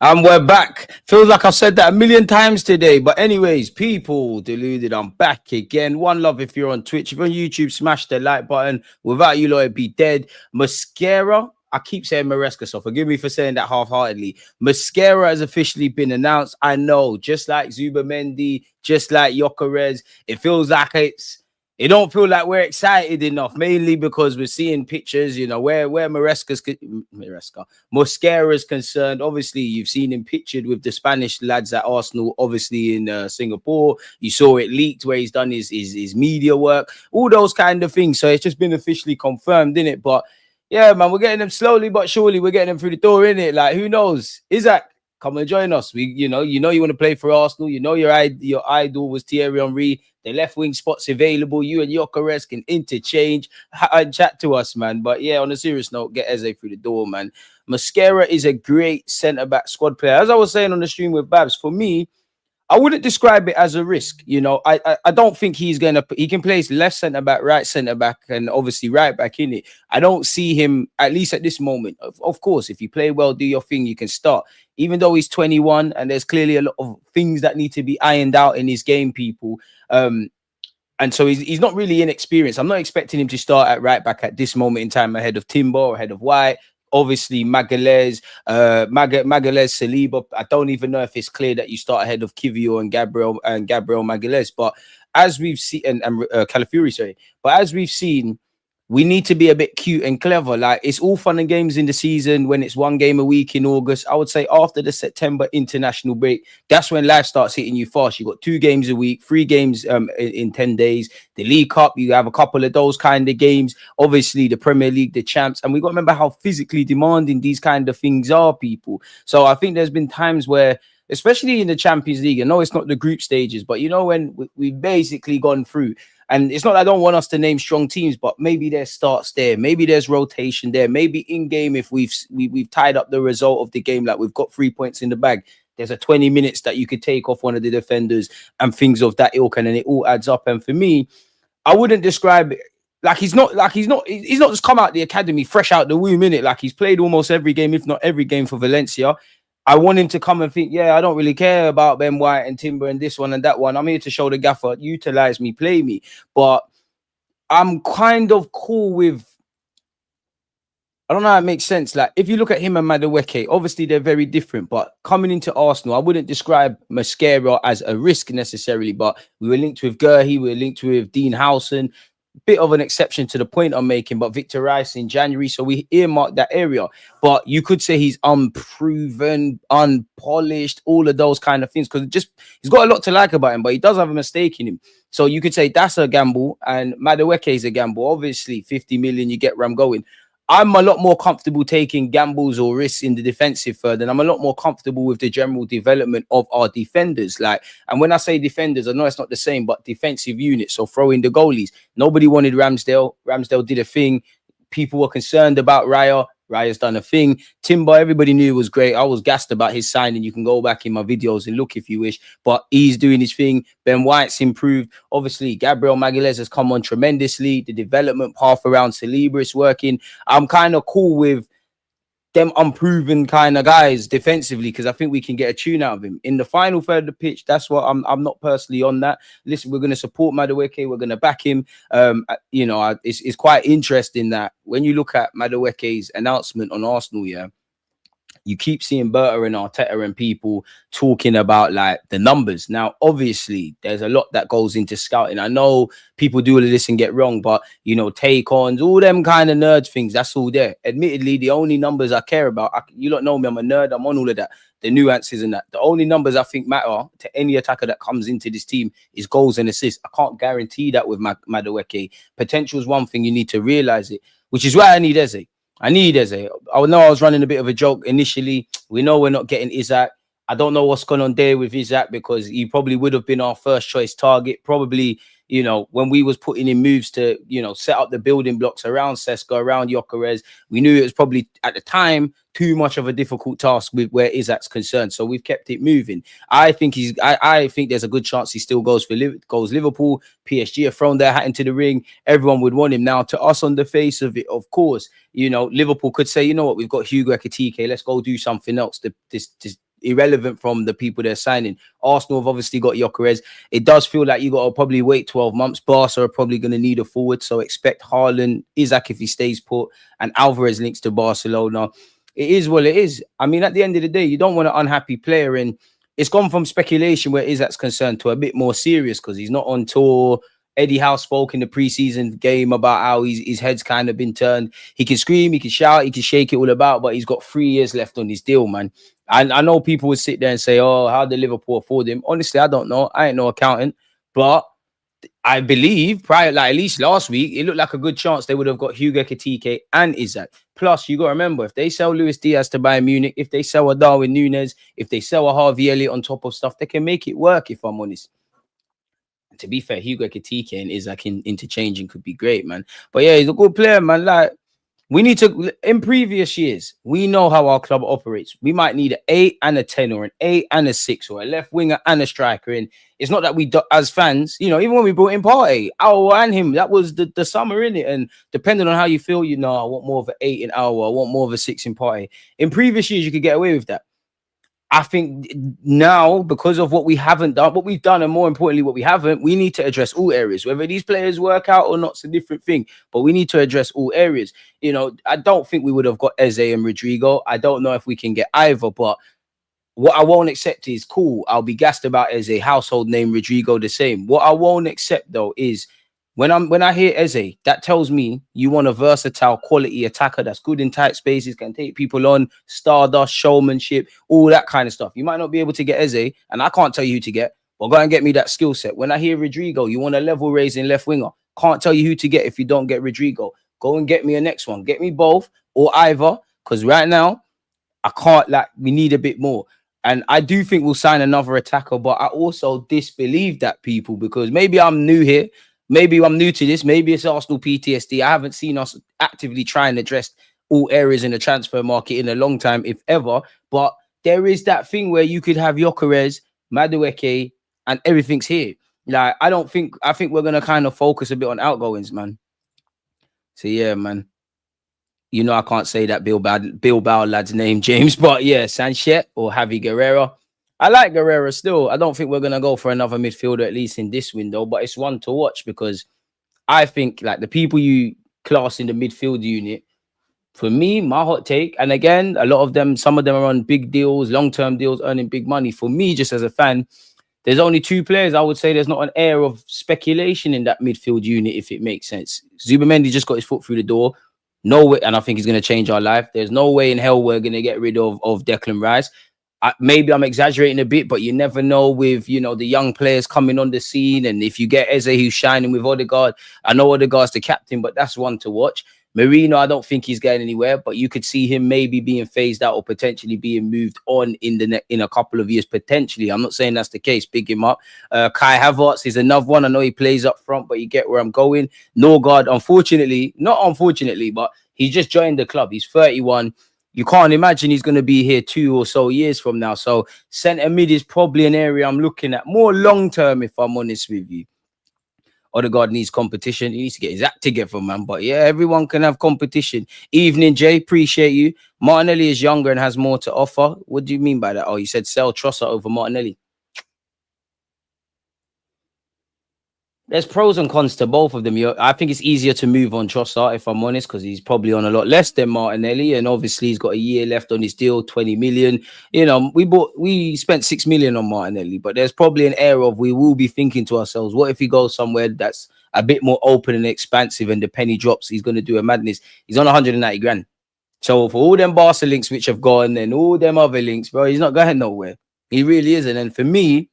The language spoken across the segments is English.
And we're back. Feels like I've said that a million times today. But anyways, people deluded. I'm back again. One love if you're on Twitch. If you're on YouTube, smash the like button. Without you, lot, it'd be dead. Mosquera. I keep saying Maresca, so forgive me for saying that half-heartedly. Mosquera has officially been announced. I know, just like Zubamendi, just like Gyökeres, it feels like it don't feel like we're excited enough, mainly because we're seeing pictures, where Mosquera is concerned. Obviously, you've seen him pictured with the Spanish lads at Arsenal, obviously in Singapore. You saw it leaked where he's done his media work, all those kind of things. So it's just been officially confirmed, isn't it? But yeah, man, we're getting them slowly but surely. We're getting them through the door, innit? Like, who knows? Isak, come and join us. You want to play for Arsenal. You know your idol was Thierry Henry. The left wing spots available. You and Gyökeres can interchange and chat to us, man. But yeah, on a serious note, get Eze through the door, man. Mosquera is a great centre-back squad player. As I was saying on the stream with Babs, for me, I wouldn't describe it as a risk. I don't think he can play left centre back, right centre back, and obviously right back in it. I don't see him, at least at this moment. Of course, if you play well, do your thing, you can start. Even though he's 21 and there's clearly a lot of things that need to be ironed out in his game, people. And so he's not really inexperienced. I'm not expecting him to start at right back at this moment in time ahead of Timber or ahead of White. Obviously, Magalhaes, Saliba. I don't even know if it's clear that you start ahead of Kivio and Gabriel Magalhaes. But as we've seen, and Calafiori, sorry. But as we've seen, we need to be a bit cute and clever. Like, it's all fun and games in the season when it's one game a week in August. I would say after the September international break, that's when life starts hitting you fast. You've got 2 games a week, 3 games in 10 days. The League Cup, you have a couple of those kind of games. Obviously, the Premier League, the champs. And we've got to remember how physically demanding these kind of things are, people. So I think there's been times where, especially in the Champions League, I know it's not the group stages, but when we've basically gone through. And it's not that I don't want us to name strong teams, but maybe there's starts there, maybe there's rotation there, maybe in game if we've tied up the result of the game, like we've got 3 points in the bag. There's a 20 minutes that you could take off one of the defenders and things of that ilk, and then it all adds up. And for me, I wouldn't describe it like he's not just come out the academy fresh out the womb, innit? Like, he's played almost every game, if not every game, for Valencia. I want him to come and think, yeah, I don't really care about Ben White and Timber and this one and that one. I'm here to show the gaffer, utilize me, play me. But I'm kind of cool with, I don't know how it makes sense. Like, if you look at him and Madueke, obviously they're very different. But coming into Arsenal, I wouldn't describe Mosquera as a risk necessarily. But we were linked with Gurhey, we were linked with Dean Howson. Bit of an exception to the point I'm making, but Victor Rice in January, so we earmarked that area. But you could say he's unproven, unpolished, all of those kind of things, because he's got a lot to like about him, but he does have a mistake in him. So you could say that's a gamble, and Madueke is a gamble. Obviously, 50 million, you get Ram going. I'm a lot more comfortable taking gambles or risks in the defensive third, and I'm a lot more comfortable with the general development of our defenders. Like, and when I say defenders, I know it's not the same, but defensive units. So throwing the goalies. Nobody wanted Ramsdale. Ramsdale did a thing. People were concerned about Raya. Raya's done a thing. Timber, everybody knew it was great. I was gassed about his signing. You can go back in my videos and look if you wish. But he's doing his thing. Ben White's improved. Obviously, Gabriel Magalhaes has come on tremendously. The development path around Saliba is working. I'm kind of cool with them unproven kind of guys defensively, because I think we can get a tune out of him in the final third of the pitch. That's what I'm not personally on that. Listen, we're going to support Madueke, we're going to back him. It's quite interesting that when you look at Madueke's announcement on Arsenal, you keep seeing Berta and Arteta and people talking about like the numbers. Now, obviously, there's a lot that goes into scouting. I know people do all of this and get wrong, but take-ons, all them kind of nerd things, that's all there. Admittedly, the only numbers I care about, you don't know me, I'm a nerd, I'm on all of that. The nuances and that. The only numbers I think matter to any attacker that comes into this team is goals and assists. I can't guarantee that with Madueke. Potential is one thing, you need to realize it, which is why I need Eze. I know I was running a bit of a joke initially. We know we're not getting Isak. I don't know what's going on there with Isak, because he probably would have been our first choice target. Probably, when we was putting in moves to, set up the building blocks around Seska, around Gyökeres, we knew it was probably at the time too much of a difficult task with where Isak's concerned. So we've kept it moving. I think there's a good chance he still goes Liverpool. PSG have thrown their hat into the ring. Everyone would want him. Now, to us on the face of it, of course, Liverpool could say, you know what, we've got Hugo Ekitike. Let's go do something else. irrelevant from the people they're signing. Arsenal have obviously got Gyökeres. It does feel like you got to probably wait 12 months. Barca are probably going to need a forward, so expect Haaland, Isak if he stays put, and Alvarez links to Barcelona. It is what it is. I mean, at the end of the day, you don't want an unhappy player, and it's gone from speculation where Isak's concerned to a bit more serious because he's not on tour. Eddie Howe spoke in the preseason game about how his head's kind of been turned. He can scream, he can shout, he can shake it all about, but he's got 3 years left on his deal, man. And I know people would sit there and say, oh, how did Liverpool afford him? Honestly, I don't know. I ain't no accountant. But I believe prior, like at least last week, it looked like a good chance they would have got Hugo Ekitike and Isak. Plus, you got to remember, if they sell Luis Diaz to Bayern Munich, if they sell a Darwin Núñez, if they sell a Harvey Elliott on top of stuff, they can make it work, if I'm honest. To be fair, Hugo Ekitike and Isak interchanging could be great, man. But yeah, he's a good player, man. Like, we need to, in previous years, we know how our club operates. We might need an 8 and a 10 or an 8 and a 6 or a left winger and a striker. And it's not that we, as fans, you know, even when we brought in Partey, Aouar and him, that was the summer, in it. And depending on how you feel, you know, I want more of an 8 in Aouar, I want more of a 6 in Partey. In previous years, you could get away with that. I think now, because of what we haven't done, what we've done, and more importantly, what we haven't, we need to address all areas. Whether these players work out or not, it's a different thing. But we need to address all areas. You know, I don't think we would have got Eze and Rodrigo. I don't know if we can get either. But what I won't accept is, cool, I'll be gassed about Eze, household name, Rodrigo the same. What I won't accept, though, is when I hear Eze, that tells me you want a versatile quality attacker that's good in tight spaces, can take people on, stardust, showmanship, all that kind of stuff. You might not be able to get Eze, and I can't tell you who to get, but go and get me that skill set. When I hear Rodrigo, you want a level raising left winger. Can't tell you who to get if you don't get Rodrigo. Go and get me a next one. Get me both or either, because right now, I can't, like, we need a bit more. And I do think we'll sign another attacker, but I also disbelieve that, people, because maybe I'm new here. Maybe I'm new to this. Maybe it's Arsenal PTSD. I haven't seen us actively try and address all areas in the transfer market in a long time, if ever. But there is that thing where you could have Gyökeres, Madueke, and everything's here. Like, I think we're going to kind of focus a bit on outgoings, man. So, yeah, man. You know, I can't say that Bilbao lad's name, James. But, yeah, Sanchez or Javi Guerrero. I like Guerrero still. I don't think we're going to go for another midfielder, at least in this window, but it's one to watch because I think, like, the people you class in the midfield unit, for me, my hot take, and again, a lot of them, some of them are on big deals, long-term deals, earning big money. For me, just as a fan, there's only 2 players. I would say there's not an air of speculation in that midfield unit, if it makes sense. Zubimendi just got his foot through the door. No way, and I think he's going to change our life. There's no way in hell we're going to get rid of Declan Rice. Maybe I'm exaggerating a bit, but you never know with, you know, the young players coming on the scene. And if you get Eze who's shining with Odegaard, I know Odegaard's the captain, but that's one to watch. Marino, I don't think he's going anywhere, but you could see him maybe being phased out or potentially being moved on in a couple of years, potentially. I'm not saying that's the case. Big him up. Kai Havertz is another one. I know he plays up front, but you get where I'm going. Norgard, not unfortunately, but he just joined the club. He's 31. You can't imagine he's going to be here 2 or so years from now. So centre mid is probably an area I'm looking at more long term, if I'm honest with you. Odegaard needs competition. He needs to get his act together, man. But yeah, everyone can have competition. Evening, Jay. Appreciate you. Martinelli is younger and has more to offer. What do you mean by that? Oh, you said sell Trossard over Martinelli. There's pros and cons to both of them. I think it's easier to move on Trossard, if I'm honest, because he's probably on a lot less than Martinelli, and obviously he's got a year left on his deal, 20 million. You know, we spent 6 million on Martinelli, but there's probably an air of we will be thinking to ourselves, what if he goes somewhere that's a bit more open and expansive, and the penny drops, he's going to do a madness. He's on 190 grand. So for all them Barca links which have gone and all them other links, bro, he's not going nowhere. He really isn't. And for me,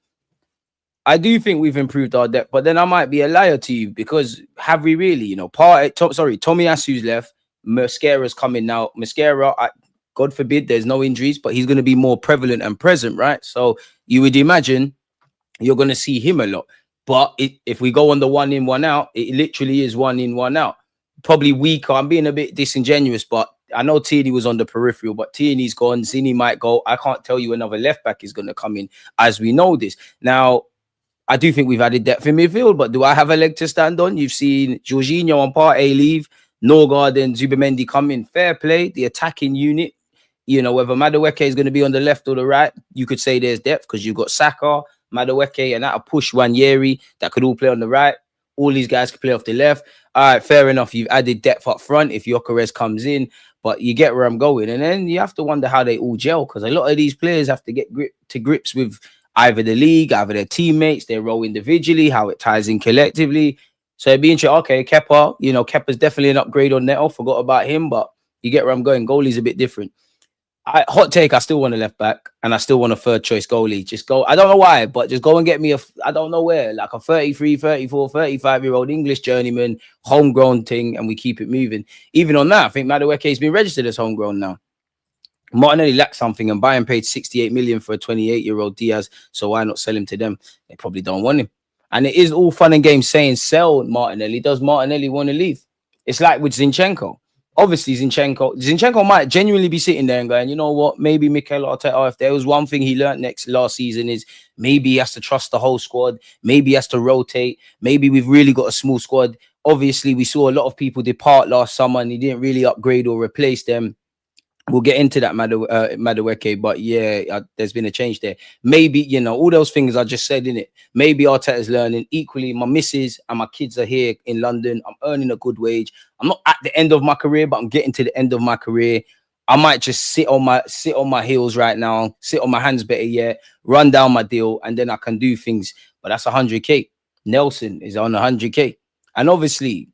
I do think we've improved our depth, but then I might be a liar to you because have we really? You know, Tomiyasu's left. Mosquera's coming now. Mosquera, God forbid, there's no injuries, but he's going to be more prevalent and present, right? So you would imagine you're going to see him a lot. But if we go on the 1 in, 1 out, it literally is 1 in, 1 out. Probably weaker. I'm being a bit disingenuous, but I know Tierney was on the peripheral, but Tierney's gone. Zini might go. I can't tell you another left back is going to come in as we know this. Now, I do think we've added depth in midfield, but do I have a leg to stand on? You've seen Jorginho and Partey leave, Norgard and Zubimendi come in. Fair play. The attacking unit You know, whether Madueke is going to be on the left or the right, you could say there's depth because you've got Saka, Madueke, and that'll push Wanyeri that could all play on the right. All these guys could play off the left. All right, fair enough. You've added depth up front if Gyökeres comes in, but you get where I'm going. And then you have to wonder how they all gel because a lot of these players have to get grips with either the league, either their teammates, their role individually, how it ties in collectively. So it'd be interesting. Okay, Kepa, you know, Kepa's definitely an upgrade on Neto. Forgot about him, but you get where I'm going. Goalie's a bit different. Hot take, I still want a left back and I still want a third choice goalie. Just go, I don't know why, but just go and get me I don't know where, like a 33, 34, 35-year-old English journeyman, homegrown thing, and we keep it moving. Even on that, I think Madueke has been registered as homegrown now. Martinelli lacked something and Bayern paid 68 million for a 28-year-old Diaz, so why not sell him to them? They probably don't want him. And it is all fun and games saying sell Martinelli. Does Martinelli want to leave? It's like with Zinchenko. Obviously, Zinchenko might genuinely be sitting there and going, you know what, maybe Mikel Arteta, if there was one thing he learned last season is maybe he has to trust the whole squad. Maybe he has to rotate. Maybe we've really got a small squad. Obviously, we saw a lot of people depart last summer and he didn't really upgrade or replace them. We'll get into that, Madueke, but yeah, there's been a change there. Maybe, you know, all those things I just said in it. Maybe Arteta's learning. Equally, my missus and my kids are here in London. I'm earning a good wage. I'm not at the end of my career, but I'm getting to the end of my career. I might just sit on my heels right now, sit on my hands better yet, run down my deal, and then I can do things. But that's 100K. Nelson is on 100K. And obviously,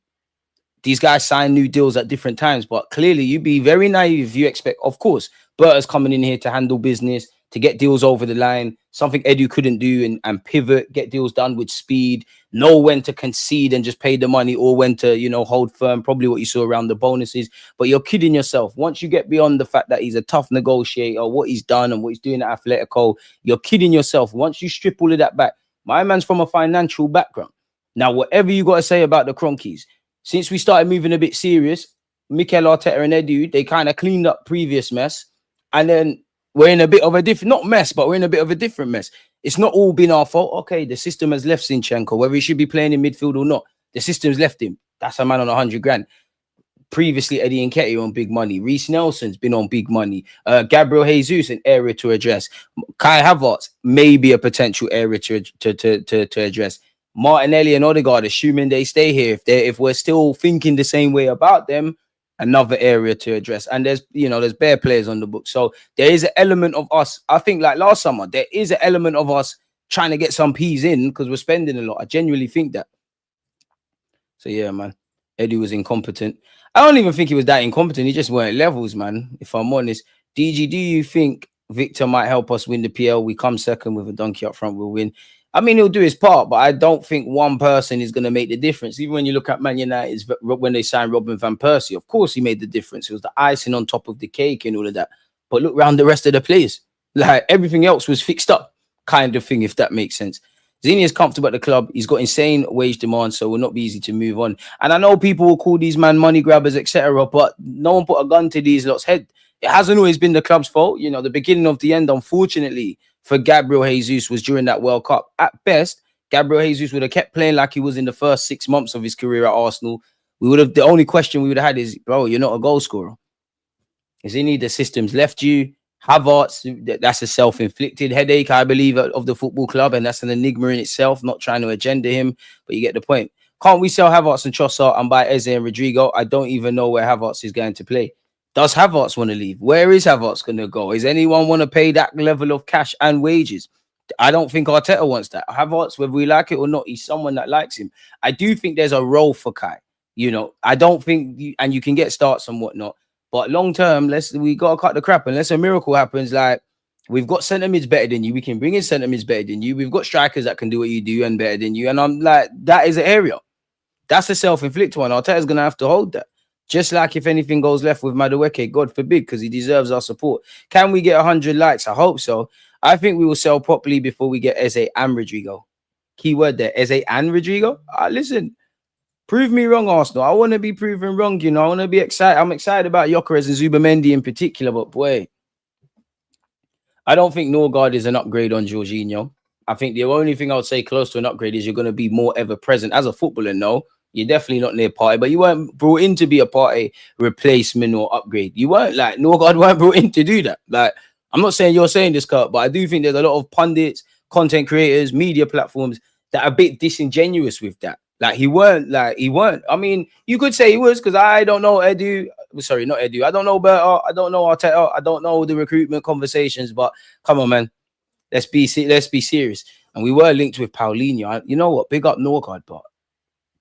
these guys sign new deals at different times, but clearly you'd be very naive if you expect, of course, Berta's coming in here to handle business, to get deals over the line, something Edu couldn't do, and pivot, get deals done with speed, know when to concede and just pay the money or when to, you know, hold firm, probably what you saw around the bonuses. But you're kidding yourself. Once you get beyond the fact that he's a tough negotiator, what he's done and what he's doing at Atletico, you're kidding yourself. Once you strip all of that back, my man's from a financial background. Now, whatever you got to say about the Cronkies, since we started moving a bit serious, Mikel Arteta and Edu, they kind of cleaned up previous mess. And then we're in a bit of a different, not mess, but we're in a bit of a different mess. It's not all been our fault. Okay, the system has left Zinchenko, whether he should be playing in midfield or not. The system's left him. That's a man on 100 grand. Previously, Eddie Nketiah on big money. Reece Nelson's been on big money. Gabriel Jesus, an area to address. Kai Havertz, maybe a potential area to address. Martinelli and Odegaard, assuming they stay here, if we're still thinking the same way about them, another area to address. And there's bare players on the book. So there is an element of us, I think like last summer, there is an element of us trying to get some P's in because we're spending a lot. I genuinely think that. So yeah, man, Eddie was incompetent. I don't even think he was that incompetent. He just weren't levels, man. If I'm honest. DG, do you think Viktor might help us win the PL? We come second with a donkey up front, we'll win. I mean, he'll do his part, but I don't think one person is going to make the difference. Even when you look at Man United, when they signed Robin van Persie, of course he made the difference. It was the icing on top of the cake and all of that. But look around the rest of the players. Like, everything else was fixed up kind of thing, if that makes sense. Zini is comfortable at the club. He's got insane wage demand, so it will not be easy to move on. And I know people will call these man money grabbers, etc., but no one put a gun to these lot's head. It hasn't always been the club's fault. You know, the beginning of the end, unfortunately, for Gabriel Jesus was during that World Cup. At best, Gabriel Jesus would have kept playing like he was in the first 6 months of his career at Arsenal. The only question we would have had is, bro, you're not a goal scorer. Is any the system's left you? Havertz, that's a self-inflicted headache, I believe, of the football club, and that's an enigma in itself, not trying to agenda him, but you get the point. Can't we sell Havertz and Trossard and buy Eze and Rodrigo? I don't even know where Havertz is going to play. Does Havertz want to leave? Where is Havertz going to go? Is anyone want to pay that level of cash and wages? I don't think Arteta wants that. Havertz, whether we like it or not, he's someone that likes him. I do think there's a role for Kai. You know, I don't think, and you can get starts and whatnot, but long term, we got to cut the crap. Unless a miracle happens, like, we've got centre mids better than you. We can bring in centre mids better than you. We've got strikers that can do what you do and better than you. And I'm like, that is an area. That's a self-inflicted one. Arteta's going to have to hold that. Just like if anything goes left with Madueke, God forbid, because he deserves our support. Can we get 100 likes? I hope so. I think we will sell properly before we get Eze and Rodrigo. Keyword there, Eze and Rodrigo. Listen, prove me wrong, Arsenal. I want to be proven wrong, you know. I want to be excited. I'm excited about Gyökeres and Zubamendi in particular, but boy, I don't think Norgard is an upgrade on Jorginho. I think the only thing I would say close to an upgrade is you're going to be more ever present as a footballer, no. You're definitely not near party, but you weren't brought in to be a party replacement or upgrade. You weren't like Norgard weren't brought in to do that. Like, I'm not saying you're saying this, Kurt, but I do think there's a lot of pundits, content creators, media platforms that are a bit disingenuous with that. Like he weren't. I mean, you could say he was because I don't know Edu. Sorry, not Edu. I don't know Berta. I don't know Arteta. I don't know the recruitment conversations. But come on, man. Let's be serious. And we were linked with Paulinho. You know what? Big up Norgard, but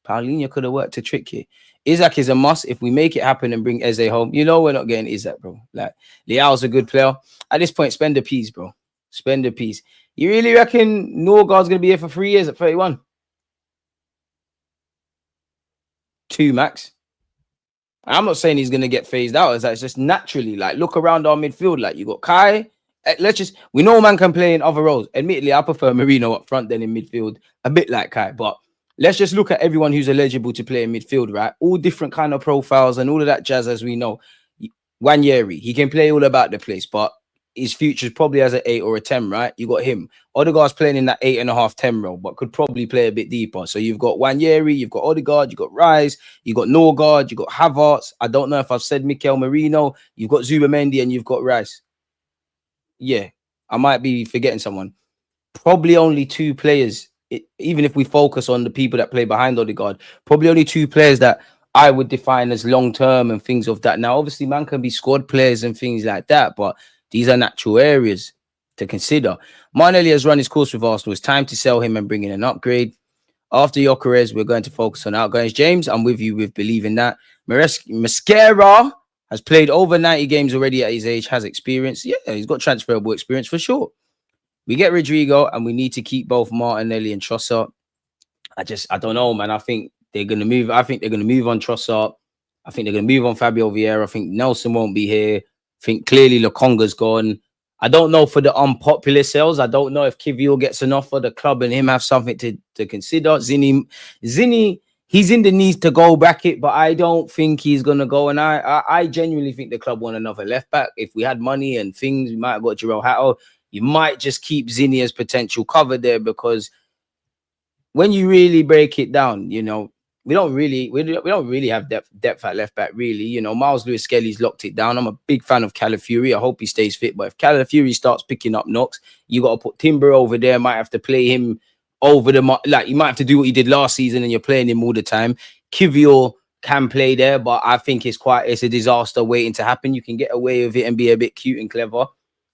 Paulinho could have worked to trick you. Isak is a must. If we make it happen and bring Eze home, you know we're not getting Isak, bro. Like, Leao's a good player. At this point, spend a piece, bro. Spend a piece. You really reckon Norgard's going to be here for 3 years at 31? 2 max. I'm not saying he's going to get phased out. It's just naturally, like, look around our midfield. Like, you got Kai. We know man can play in other roles. Admittedly, I prefer Marino up front than in midfield. A bit like Kai, but let's just look at everyone who's eligible to play in midfield, right? All different kind of profiles and all of that jazz, as we know. Wanyeri, he can play all about the place, but his future's probably as an 8 or a 10, right? You got him. Odegaard's playing in that 8.5, 10 role, but could probably play a bit deeper. So you've got Wanyeri, you've got Odegaard, you've got Rice, you've got Norgard, you've got Havertz. I don't know if I've said Mikel Merino. You've got Zubamendi and you've got Rice. Yeah, I might be forgetting someone. Probably only 2 players, even if we focus on the people that play behind Odegaard, probably only 2 players that I would define as long-term and things of that. Now, obviously, man can be squad players and things like that, but these are natural areas to consider. Martinelli has run his course with Arsenal. It's time to sell him and bring in an upgrade. After Gyökeres, we're going to focus on outgoings. James, I'm with you with believing that. Mosquera has played over 90 games already at his age, has experience. Yeah, he's got transferable experience for sure. We get Rodrigo, and we need to keep both Martinelli and Trossard. I don't know, man. I think they're going to move. I think they're going to move on Trossard. I think they're going to move on Fabio Vieira. I think Nelson won't be here. I think clearly Lokonga's gone. I don't know for the unpopular sales. I don't know if Kivior gets an offer. The club and him have something to consider. Zinni, he's in the needs to go bracket, but I don't think he's going to go. And I genuinely think the club want another left back. If we had money and things, we might have got Jarrell Hatto. You might just keep Zinni as potential cover there, because when you really break it down, you know, we don't really have depth at left back, really. You know, Miles Lewis Skelly's locked it down. I'm a big fan of Calafiori. I hope he stays fit. But if Calafiori starts picking up knocks, you got to put Timber over there. Might have to play him over the like. You might have to do what you did last season, and you're playing him all the time. Kivior can play there, but I think it's a disaster waiting to happen. You can get away with it and be a bit cute and clever.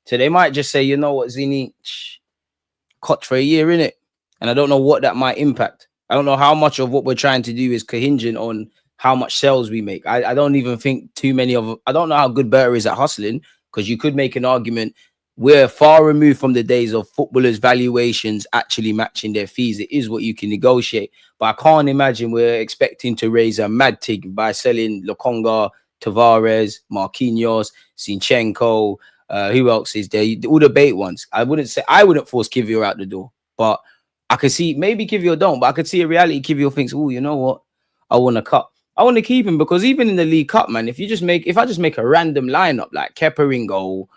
So they might just say, you know what, Zinni, cut for a year, innit? And I don't know what that might impact. I don't know how much of what we're trying to do is contingent on how much sales we make. I don't even think too many of... I don't know how good Berta is at hustling, because you could make an argument we're far removed from the days of footballers' valuations actually matching their fees. It is what you can negotiate. But I can't imagine we're expecting to raise a mad tig by selling Lokonga, Tavares, Marquinhos, Zinchenko. Who else is there? All the bait ones. I wouldn't force Kivior out the door, but I could see maybe Kivior don't, but I could see a reality. Kivior thinks, oh, you know what? I want to cut. I want to keep him, because even in the League Cup, man, if I just make a random lineup like Kepa in goal,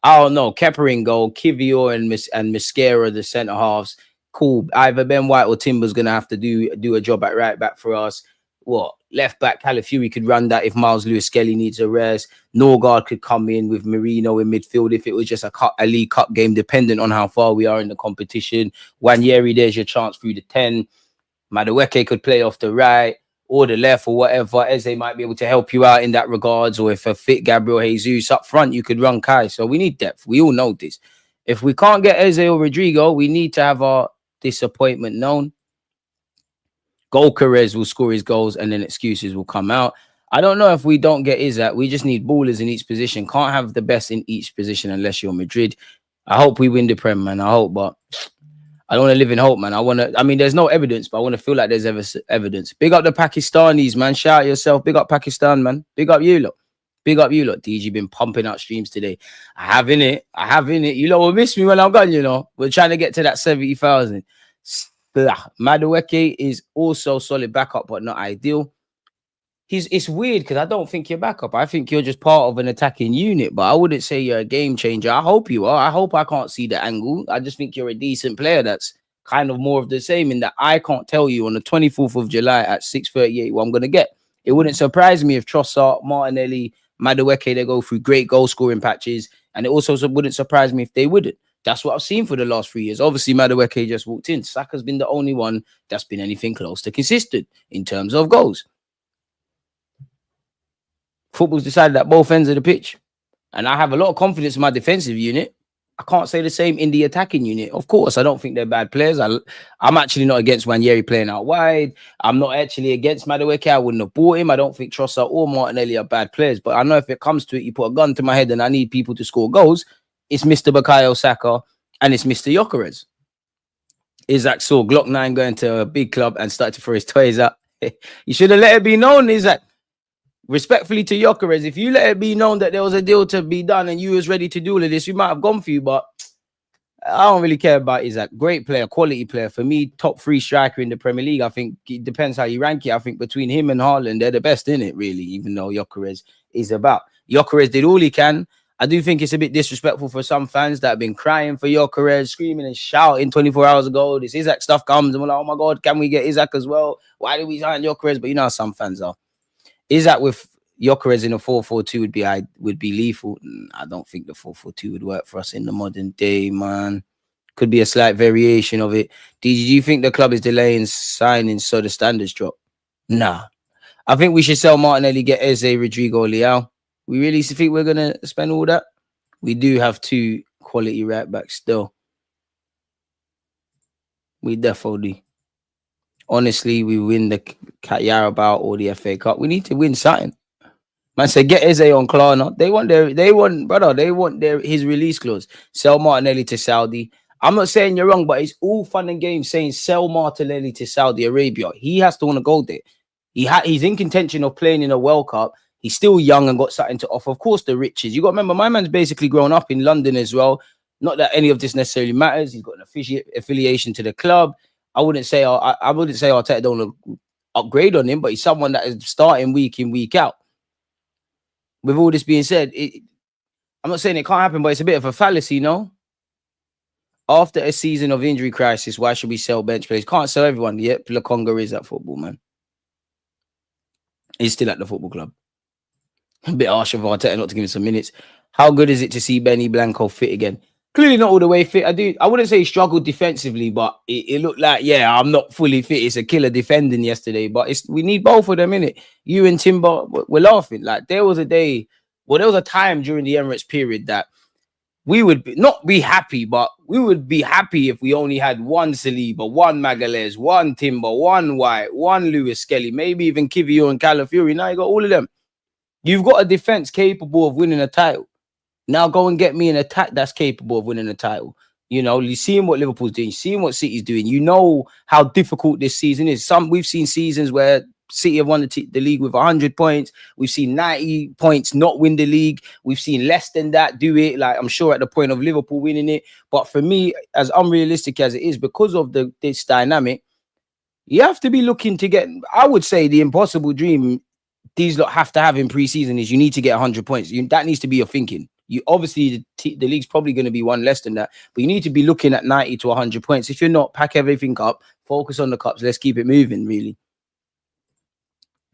I don't know, Kepa in goal, Kivior and Mosquera, the centre halves, cool. Either Ben White or Timber's gonna have to do a job at right back for us. What left back? Calafiori could run that if Miles Lewis Skelly needs a rest. Norgard could come in with Marino in midfield if it was just a League Cup game, dependent on how far we are in the competition. Wanyeri, there's your chance through the 10. Madueke could play off the right or the left or whatever. Eze might be able to help you out in that regards. Or if a fit Gabriel Jesus up front, you could run Kai. So we need depth. We all know this. If we can't get Eze or Rodrigo, we need to have our disappointment known. Gyökeres will score his goals and then excuses will come out. I don't know if we don't get Isak. We just need ballers in each position. Can't have the best in each position unless you're Madrid. I hope we win the Prem, man. I hope, but I don't want to live in hope, man. I mean, there's no evidence, but I want to feel like there's evidence. Big up the Pakistanis, man. Shout out yourself. Big up Pakistan, man. Big up you lot. Big up you lot. DG been pumping out streams today. I have in it. You lot will miss me when I'm gone, you know. We're trying to get to that 70,000. Madueke is also solid backup, but not ideal. It's weird because I don't think you're backup. I think you're just part of an attacking unit, but I wouldn't say you're a game changer. I hope you are. I hope I can't see the angle. I just think you're a decent player that's kind of more of the same in that I can't tell you on the 24th of July at 6:38 what I'm going to get. It wouldn't surprise me if Trossard, Martinelli, Madueke, they go through great goal scoring patches. And it also wouldn't surprise me if they wouldn't. That's what I've seen for the last 3 years. Obviously, Madueke just walked in. Saka's been the only one that's been anything close to consistent in terms of goals. Football's decided at both ends of the pitch. And I have a lot of confidence in my defensive unit. I can't say the same in the attacking unit. Of course, I don't think they're bad players. I'm actually not against Nwaneri playing out wide. I'm not actually against Madueke. I wouldn't have bought him. I don't think Trossard or Martinelli are bad players. But I know if it comes to it, you put a gun to my head and I need people to score goals, it's Mr. Bukayo Saka and it's Mr. Gyökeres. Isak saw Glock 9 going to a big club and started to throw his toys out. You should have let it be known, Isak. Respectfully to Gyökeres, if you let it be known that there was a deal to be done and you was ready to do all of this, we might have gone for you, but I don't really care about Isak. Great player, quality player. For me, top 3 striker in the Premier League. I think it depends how you rank it. I think between him and Haaland, they're the best in it, really, even though Gyökeres is about. Gyökeres did all he can. I do think it's a bit disrespectful for some fans that have been crying for Gyökeres, screaming and shouting 24 hours ago. This Isak stuff comes and we're like, oh my God, can we get Isak as well? Why did we sign Gyökeres? But you know how some fans are. Isak with Gyökeres in a 4-4-2 would be lethal. I don't think the 4-4-2 would work for us in the modern day, man. Could be a slight variation of it. Do you think the club is delaying signing so the standards drop? Nah. I think we should sell Martinelli, get Eze, Rodrigo, Leao. We really think we're going to spend all that? We do have 2 quality right backs still. We definitely do. Honestly, we win the Carabao or the FA Cup. We need to win something. Man said, get Eze on Klarna. They want his release clause. Sell Martinelli to Saudi. I'm not saying you're wrong, but it's all fun and games saying sell Martinelli to Saudi Arabia. He has to want to go there. He's in contention of playing in a World Cup. He's still young and got something to offer. Of course, the riches. You got to remember, my man's basically grown up in London as well. Not that any of this necessarily matters. He's got an affiliation to the club. I wouldn't say Arteta don't upgrade on him, but he's someone that is starting week in, week out. With all this being said, I'm not saying it can't happen, but it's a bit of a fallacy, no? After a season of injury crisis, why should we sell bench players? Can't sell everyone. Yep, Lokonga is at football, man. He's still at the football club. A bit harsh of Arteta not to give him some minutes. How good is it to see Benny Blanco fit again? Clearly not all the way fit. I wouldn't say he struggled defensively, but it looked like, yeah, I'm not fully fit. It's a killer defending yesterday, but we need both of them, innit? You and Timber, we're laughing. Like, there was a time during the Emirates period that we would not be happy, but we would be happy if we only had one Saliba, one Magalhaes, one Timber, one White, one Lewis Skelly, maybe even Kivior and Calafiori. Now you got all of them. You've got a defense capable of winning a title. Now go and get me an attack that's capable of winning a title. You know, you're seeing what Liverpool's doing, seeing what City's doing. You know how difficult this season is. We've seen seasons where City have won the league with 100 points. We've seen 90 points not win the league. We've seen less than that do it. Like, I'm sure at the point of Liverpool winning it. But for me, as unrealistic as it is, because of this dynamic, you have to be looking to get, I would say, the impossible dream these lot have to have in pre-season is you need to get 100 points. That needs to be your thinking. You obviously, the league's probably going to be one less than that, but you need to be looking at 90 to 100 points. If you're not, pack everything up, focus on the cups. Let's keep it moving, really.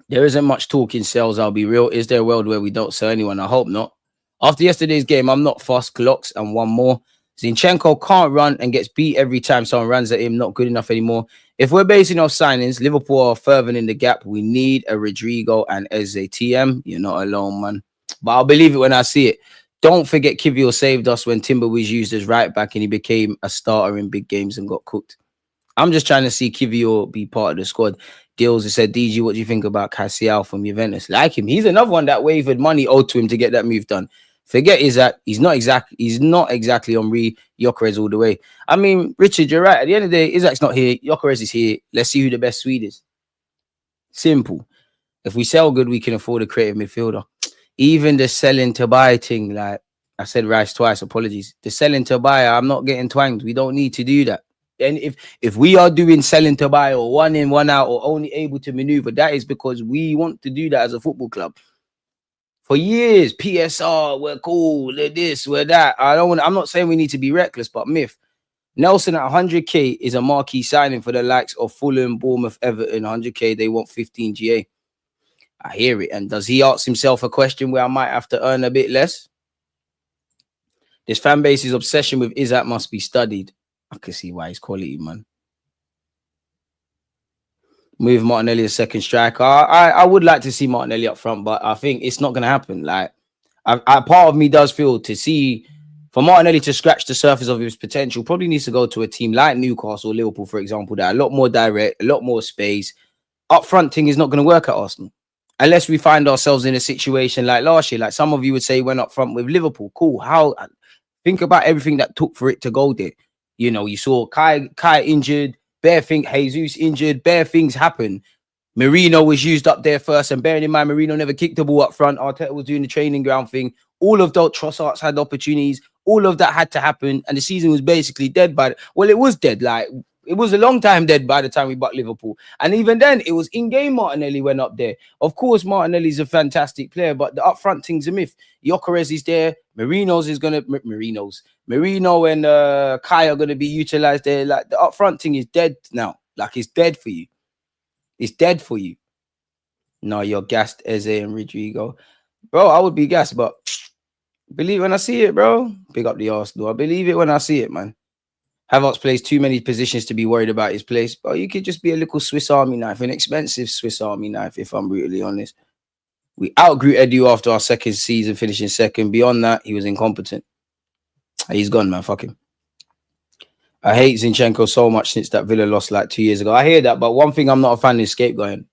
There isn't much talk in sales, I'll be real. Is there a world where we don't sell anyone? I hope not. After yesterday's game, I'm not fussed. Glocks and one more. Zinchenko can't run and gets beat every time someone runs at him. Not good enough anymore. If we're basing off signings, Liverpool are further in the gap. We need a Rodrigo and Eze. TM, you're not alone, man. But I'll believe it when I see it. Don't forget Kivior saved us when Timber was used as right back and he became a starter in big games and got cooked. I'm just trying to see Kivior be part of the squad. Deals has said, DG, what do you think about Cassial from Juventus? Like him. He's another one that wavered money owed to him to get that move done. Forget Isak. He's not exactly Henry. Gyökeres all the way. I mean, Richard, you're right. At the end of the day, Isak's not here. Gyökeres is here. Let's see who the best Swede is. Simple. If we sell good, we can afford a creative midfielder. Even the selling to buy thing, like I said Rice twice, apologies. The selling to buy, I'm not getting twanged. We don't need to do that. And if we are doing selling to buy or one in, one out, or only able to maneuver, that is because we want to do that as a football club. For years, PSR, we're cool, we're this, we're that. I'm not saying we need to be reckless, but myth. Nelson at 100k is a marquee signing for the likes of Fulham, Bournemouth, Everton. 100k, they want 15 GA. I hear it. And does he ask himself a question where I might have to earn a bit less? This fan base's obsession with Isak must be studied. I can see why he's quality, man. Move Martinelli as second striker. I would like to see Martinelli up front, but I think it's not going to happen. Like, part of me does feel to see for Martinelli to scratch the surface of his potential, probably needs to go to a team like Newcastle, Liverpool, for example, that are a lot more direct, a lot more space. Up front thing is not going to work at Arsenal. Unless we find ourselves in a situation like last year, like some of you would say went up front with Liverpool. Cool. How? Think about everything that took for it to go there. You know, you saw Kai injured, bare thing, Jesus injured, bare things happen. Marino was used up there first, and bearing in mind, Marino never kicked the ball up front. Arteta was doing the training ground thing. All of those Trossards had opportunities. All of that had to happen, and the season was basically dead by well, it was dead. Like, it was a long time dead by the time we bucked Liverpool. And even then, it was in-game Martinelli went up there. Of course, Martinelli's a fantastic player, but the up-front thing's a myth. Gyökeres is there. Marino and Kai are going to be utilized there. Like, the up-front thing is dead now. Like, it's dead for you. It's dead for you. No, you're gassed, Eze and Rodrigo. Bro, I would be gassed, but believe when I see it, bro. Pick up the Arsenal. I believe it when I see it, man. Havertz plays too many positions to be worried about his place. But you could just be a little Swiss Army knife, an expensive Swiss Army knife, if I'm brutally honest. We outgrew Edu after our second season, finishing second. Beyond that, he was incompetent. He's gone, man. Fuck him. I hate Zinchenko so much since that Villa lost like 2 years ago. I hear that, but one thing I'm not a fan is scapegoating.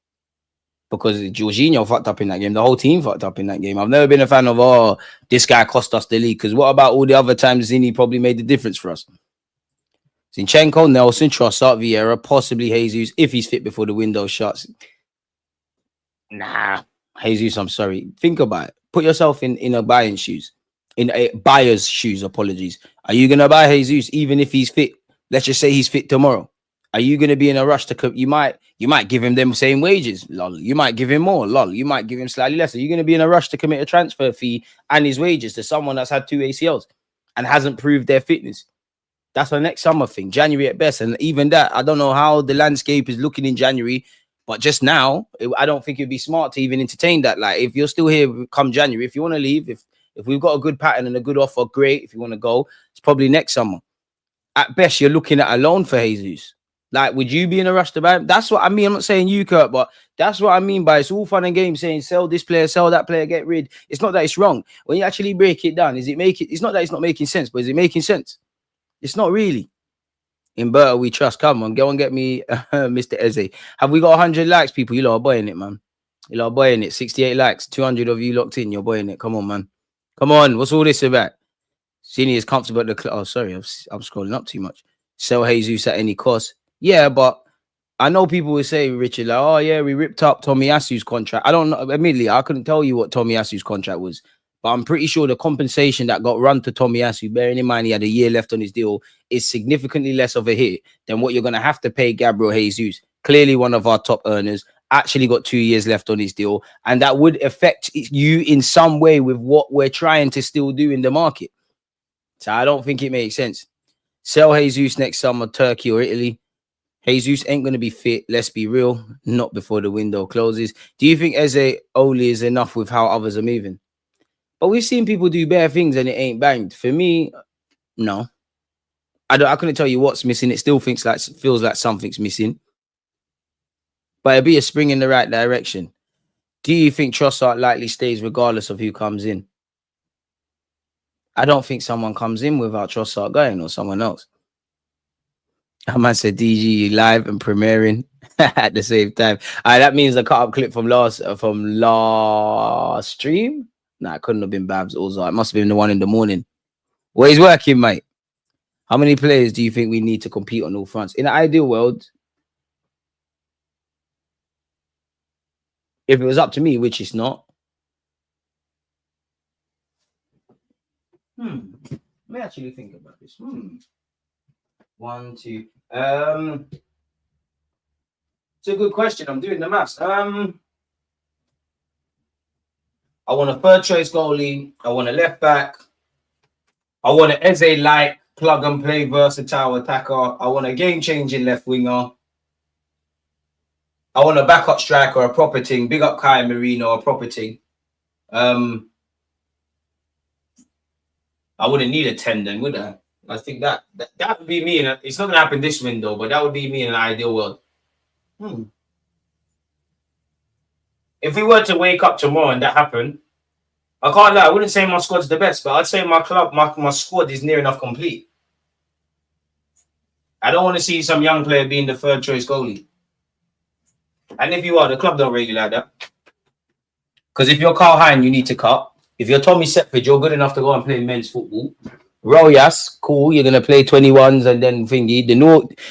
Because Jorginho fucked up in that game. The whole team fucked up in that game. I've never been a fan of, this guy cost us the league. Because what about all the other times Zini probably made the difference for us? Zinchenko, Nelson, Trossard, Vieira, possibly Jesus, if he's fit before the window shuts. Nah, Jesus, I'm sorry. Think about it. Put yourself in a buyer's shoes. In a buyer's shoes, apologies. Are you going to buy Jesus even if he's fit? Let's just say he's fit tomorrow. Are you going to be in a rush to... You might give him them same wages, lol. You might give him more, lol. You might give him slightly less. Are you going to be in a rush to commit a transfer fee and his wages to someone that's had 2 ACLs and hasn't proved their fitness? That's our next summer thing, January at best. And even that, I don't know how the landscape is looking in January, but just now, I don't think it'd be smart to even entertain that. Like, if you're still here come January, if you want to leave, if we've got a good pattern and a good offer, great. If you want to go, it's probably next summer. At best, you're looking at a loan for Jesus. Like, would you be in a rush to buy him? That's what I mean. I'm not saying you, Kurt, but that's what I mean by it's all fun and games saying sell this player, sell that player, get rid. It's not that it's wrong. When you actually break it down, it's not that it's not making sense, but is it making sense? It's not really. In Berta, we trust. Come on, go and get me Mr. Eze. Have we got 100 likes, people? You lot are buying it, man. You lot are buying it. 68 likes. 200 of you locked in. You're buying it. Come on, man. Come on. What's all this about? Cine is comfortable at the club. Oh, sorry. I'm scrolling up too much. Sell Jesus at any cost. Yeah, but I know people will say, Richard, like, oh, yeah, we ripped up Tomiyasu's contract. I don't know. Admittedly, I couldn't tell you what Tomiyasu's contract was. But I'm pretty sure the compensation that got run to Tomiyasu, bearing in mind he had a year left on his deal, is significantly less of a hit than what you're going to have to pay Gabriel Jesus. Clearly one of our top earners, actually got 2 years left on his deal. And that would affect you in some way with what we're trying to still do in the market. So I don't think it makes sense. Sell Jesus next summer, Turkey or Italy. Jesus ain't going to be fit. Let's be real. Not before the window closes. Do you think Eze only is enough with how others are moving? But we've seen people do bare things and it ain't banged. For me, no. I couldn't tell you what's missing. It still feels like something's missing. But it'll be a spring in the right direction. Do you think Trossard likely stays regardless of who comes in? I don't think someone comes in without Trossard going or someone else. I might say DG live and premiering at the same time. That means the cut up clip from last stream. Nah, it couldn't have been Babs. Also, it must have been the one in the morning. Well, he's working, mate. How many players do you think we need to compete on all fronts? In an ideal world, if it was up to me, which it's not. Let me actually think about this. 1, 2. It's a good question. I'm doing the maths. I want a third choice goalie. I want a left back. I want an Eze light. plug and play versatile attacker. I want a game-changing left winger. I want a backup striker, a proper thing. Big up Kai Marino, a proper thing. I wouldn't need a 10 then, would I? I think that would be me. It's not going to happen this window, but that would be me in an ideal world. If we were to wake up tomorrow and that happened, I can't lie, I wouldn't say my squad's the best, but I'd say my club, my squad is near enough complete. I don't want to see some young player being the third choice goalie. And if you are, the club don't really like that. Because if you're Carl Hine, you need to cut. If you're Tommy Setford, you're good enough to go and play men's football. Royas, cool. You're gonna play 21s and then thingy.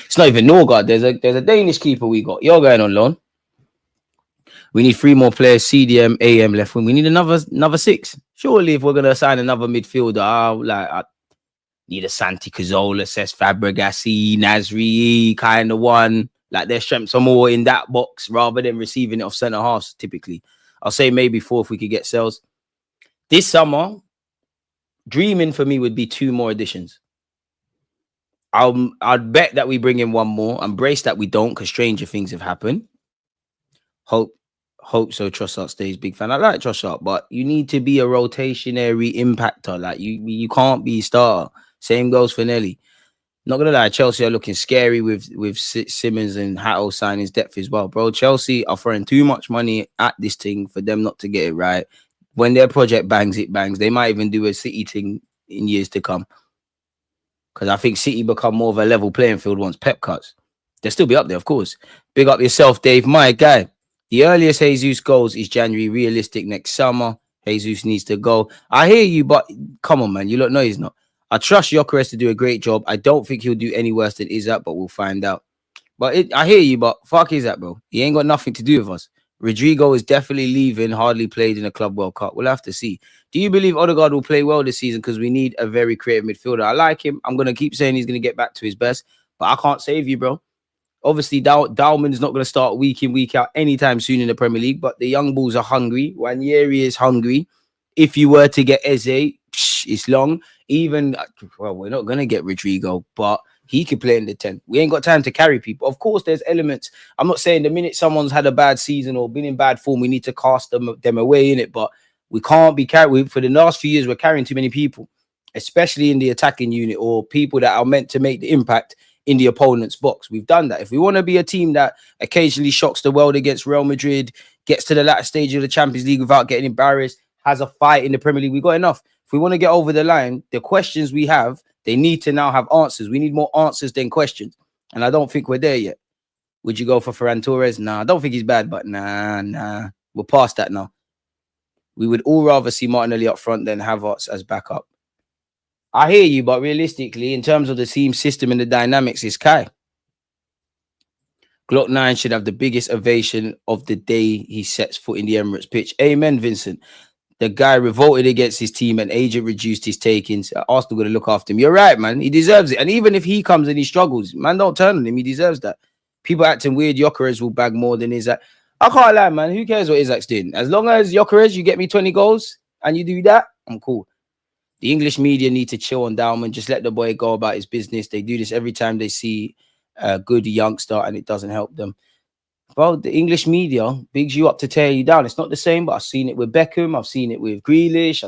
It's not even Norgard. There's a Danish keeper we got. You're going on loan. We need 3 more players. CDM, AM left wing. We need another 6. Surely, if we're gonna sign another midfielder, I need a Santi Cazorla, Cesc Fabregas, Nasri kind of one. Like their strengths are more in that box rather than receiving it off centre halves. Typically, I'll say maybe 4 if we could get sales this summer. Dreaming for me would be 2 more additions. I'd bet that we bring in 1 more. I'm braced that we don't because stranger things have happened. Hope so. Trossard stays. Big fan. I like Trossard, but you need to be a rotationary impactor. Like you can't be star. Same goes for Nelly. Not gonna lie, Chelsea are looking scary with Simmons and Hatto signing depth as well, bro. Chelsea are throwing too much money at this thing for them not to get it right. When their project bangs, it bangs. They might even do a City thing in years to come. Because I think City become more of a level playing field once Pep cuts. They'll still be up there, of course. Big up yourself, Dave. My guy. The earliest Jesus goes is January. Realistic next summer. Jesus needs to go. I hear you, but come on, man. You look, no, he's not. I trust Gyökeres to do a great job. I don't think he'll do any worse than Isak, but we'll find out. But I hear you, but fuck Isak, bro. He ain't got nothing to do with us. Rodrigo is definitely leaving, hardly played in a Club World Cup. We'll have to see. Do you believe Odegaard will play well this season? Because we need a very creative midfielder. I like him. I'm going to keep saying he's going to get back to his best, but I can't save you, bro. Obviously, Dalman's not going to start week in, week out anytime soon in the Premier League, but the young bulls are hungry. Wanyeri is hungry. If you were to get Eze, it's long. Even, well, we're not going to get Rodrigo, but he could play in the 10. We ain't got time to carry people. Of course, there's elements. I'm not saying the minute someone's had a bad season or been in bad form, we need to cast them away in it. But we can't be carrying. For the last few years, we're carrying too many people, especially in the attacking unit or people that are meant to make the impact in the opponent's box. We've done that. If we want to be a team that occasionally shocks the world against Real Madrid, gets to the latter stage of the Champions League without getting embarrassed, has a fight in the Premier League, we've got enough. If we want to get over the line, the questions we have, they need to now have answers. We need more answers than questions. And I don't think we're there yet. Would you go for Ferran Torres? Nah, I don't think he's bad, but nah. We're past that now. We would all rather see Martinelli up front than Havertz as backup. I hear you, but realistically, in terms of the team system and the dynamics, it's Kai. Glock 9 should have the biggest ovation of the day he sets foot in the Emirates pitch. Amen, Vincent. The guy revolted against his team and agent reduced his takings. Arsenal going to look after him. You're right, man. He deserves it. And even if he comes and he struggles, man, don't turn on him. He deserves that. People acting weird. Gyökeres will bag more than Isak. I can't lie, man. Who cares what Isak's doing? As long as Gyökeres, you get me 20 goals and you do that, I'm cool. The English media need to chill on Dalman. Just let the boy go about his business. They do this every time they see a good youngster and it doesn't help them. Well, the English media bigs you up to tear you down. It's not the same, but I've seen it with Beckham. I've seen it with Grealish.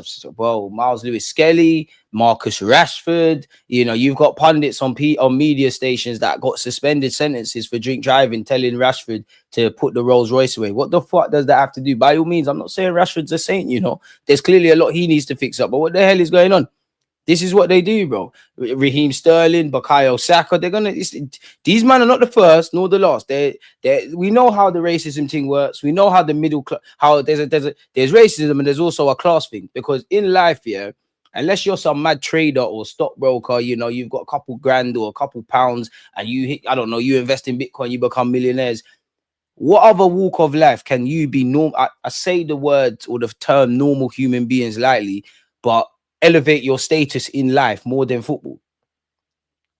Miles Lewis-Skelly, Marcus Rashford. You know, you've got pundits on media stations that got suspended sentences for drink driving, telling Rashford to put the Rolls Royce away. What the fuck does that have to do? By all means, I'm not saying Rashford's a saint, you know. There's clearly a lot he needs to fix up. But what the hell is going on? This is what they do, bro. Raheem Sterling, Bukayo Saka, these men are not the first nor the last. We know how the racism thing works. We know how the middle class, how there's racism and there's also a class thing. Because in life, yeah, unless you're some mad trader or stockbroker, you know, you've got a couple grand or a couple pounds and you invest in Bitcoin, you become millionaires. What other walk of life can you be normal? I say the word or the term normal human beings lightly, but elevate your status in life more than football.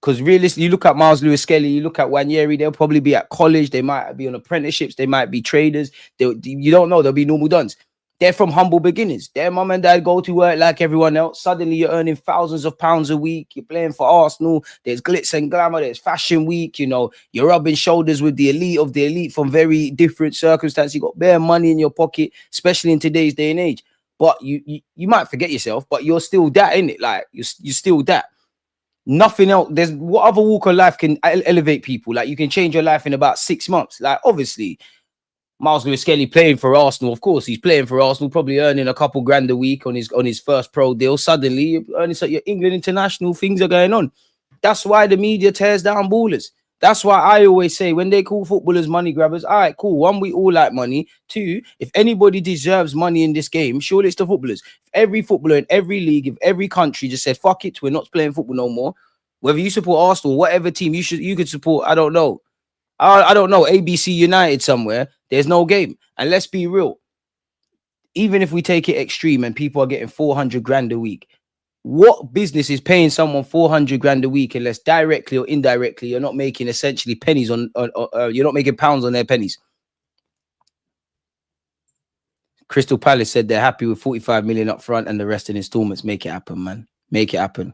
Because realistically, you look at Miles Lewis-Skelly, you look at Wanyeri, they'll probably be at college, they might be on apprenticeships, they might be traders. You don't know, they'll be normal duns. They're from humble beginnings. Their mum and dad go to work like everyone else. Suddenly you're earning thousands of pounds a week. You're playing for Arsenal. There's glitz and glamour. There's fashion week. You know, you're rubbing shoulders with the elite of the elite from very different circumstances. You got bare money in your pocket, especially in today's day and age. But you might forget yourself, but you're still that, innit? Like you're still that. Nothing else. There's what other walk of life can elevate people? Like you can change your life in about 6 months. Like obviously, Miles Lewis-Skelly playing for Arsenal. Of course, he's playing for Arsenal, probably earning a couple grand a week on his first pro deal. Suddenly, you're earning your England international. Things are going on. That's why the media tears down ballers. That's why I always say when they call footballers money grabbers, all right, cool. One, we all like money. Two, if anybody deserves money in this game, surely it's the footballers. If every footballer in every league, if every country just said, fuck it, we're not playing football no more. Whether you support Arsenal, whatever team you could support, I don't know. I don't know, ABC United somewhere, there's no game. And let's be real. Even if we take it extreme and people are getting 400 grand a week, what business is paying someone 400 grand a week unless directly or indirectly you're not making essentially pennies on you're not making pounds on their pennies? Crystal Palace said they're happy with 45 million up front and the rest in installments. Make it happen, man. Make it happen.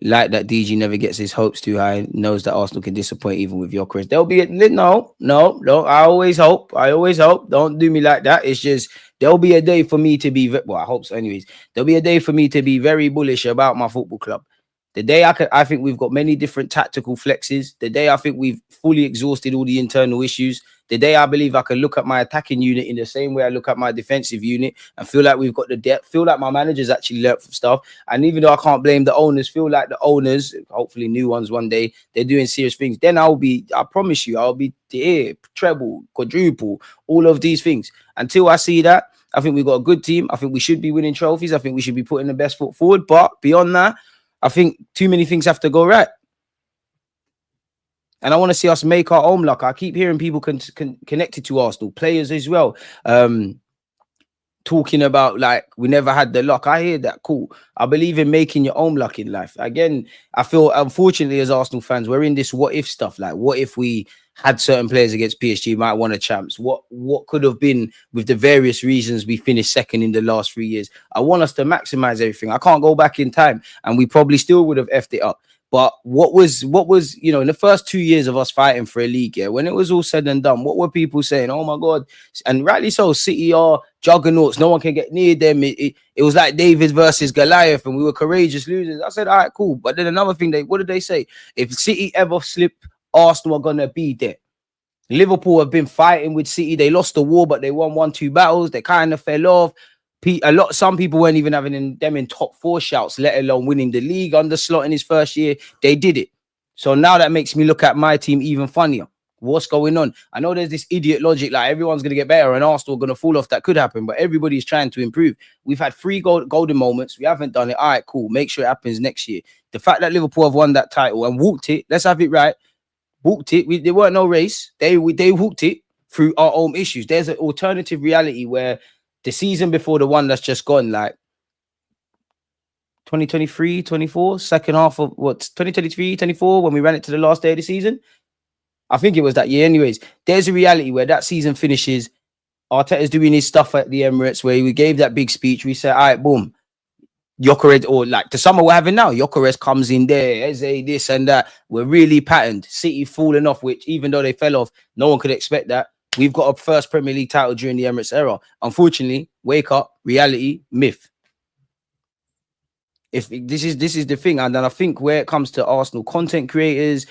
Like that DG never gets his hopes too high, knows that Arsenal can disappoint even with Gyökeres. There'll be no. I always hope. Don't do me like that. It's just there'll be a day for me to be well, I hope so. Anyways, there'll be a day for me to be very bullish about my football club. The day I think we've got many different tactical flexes. The day I think we've fully exhausted all the internal issues. The day I believe I can look at my attacking unit in the same way I look at my defensive unit and feel like we've got the depth, feel like my managers actually learnt from stuff. And even though I can't blame the owners, feel like the owners, hopefully new ones one day, they're doing serious things. Then I promise you, I'll be here, treble, quadruple, all of these things. Until I see that, I think we've got a good team. I think we should be winning trophies. I think we should be putting the best foot forward. But beyond that, I think too many things have to go right. And I want to see us make our own luck. I keep hearing people connected to Arsenal, players as well, talking about like we never had the luck. I hear that. Cool. I believe in making your own luck in life. Again, I feel unfortunately as Arsenal fans, we're in this what if stuff. Like what if we had certain players against PSG, might won a champs? What could have been with the various reasons we finished second in the last 3 years? I want us to maximize everything. I can't go back in time and we probably still would have effed it up. But what was, you know, in the first 2 years of us fighting for a league, yeah, when it was all said and done, what were people saying? Oh my God. And rightly so, City are juggernauts. No one can get near them. It was like David versus Goliath and we were courageous losers. I said, all right, cool. But then another thing, what did they say? If City ever slip, Arsenal are going to be there. Liverpool have been fighting with City. They lost the war, but they won 1-2 battles. They kind of fell off. Some people weren't even having them in top 4 shouts, let alone winning the league under Slot in his first year. They did it. So now that makes me look at my team even funnier. What's going on? I know there's this idiot logic, like everyone's going to get better and Arsenal are going to fall off. That could happen, but everybody's trying to improve. We've had 3 golden moments. We haven't done it. All right, cool. Make sure it happens next year. The fact that Liverpool have won that title and walked it, let's have it right. Walked it. There weren't no race. They walked it through our own issues. There's an alternative reality where the season before the one that's just gone, like 2023, 24, second half of 2023, 24, when we ran it to the last day of the season. I think it was that year. Anyways, there's a reality where that season finishes. Arteta's doing his stuff at the Emirates where we gave that big speech. We said, all right, boom. Gyökeres, or like the summer we're having now, Gyökeres comes in there, Eze, this and that. We're really patterned. City falling off, which even though they fell off, no one could expect that. We've got a first Premier League title during the Emirates era. Unfortunately, wake up, reality, myth. If this is the thing, and then I think where it comes to Arsenal content creators,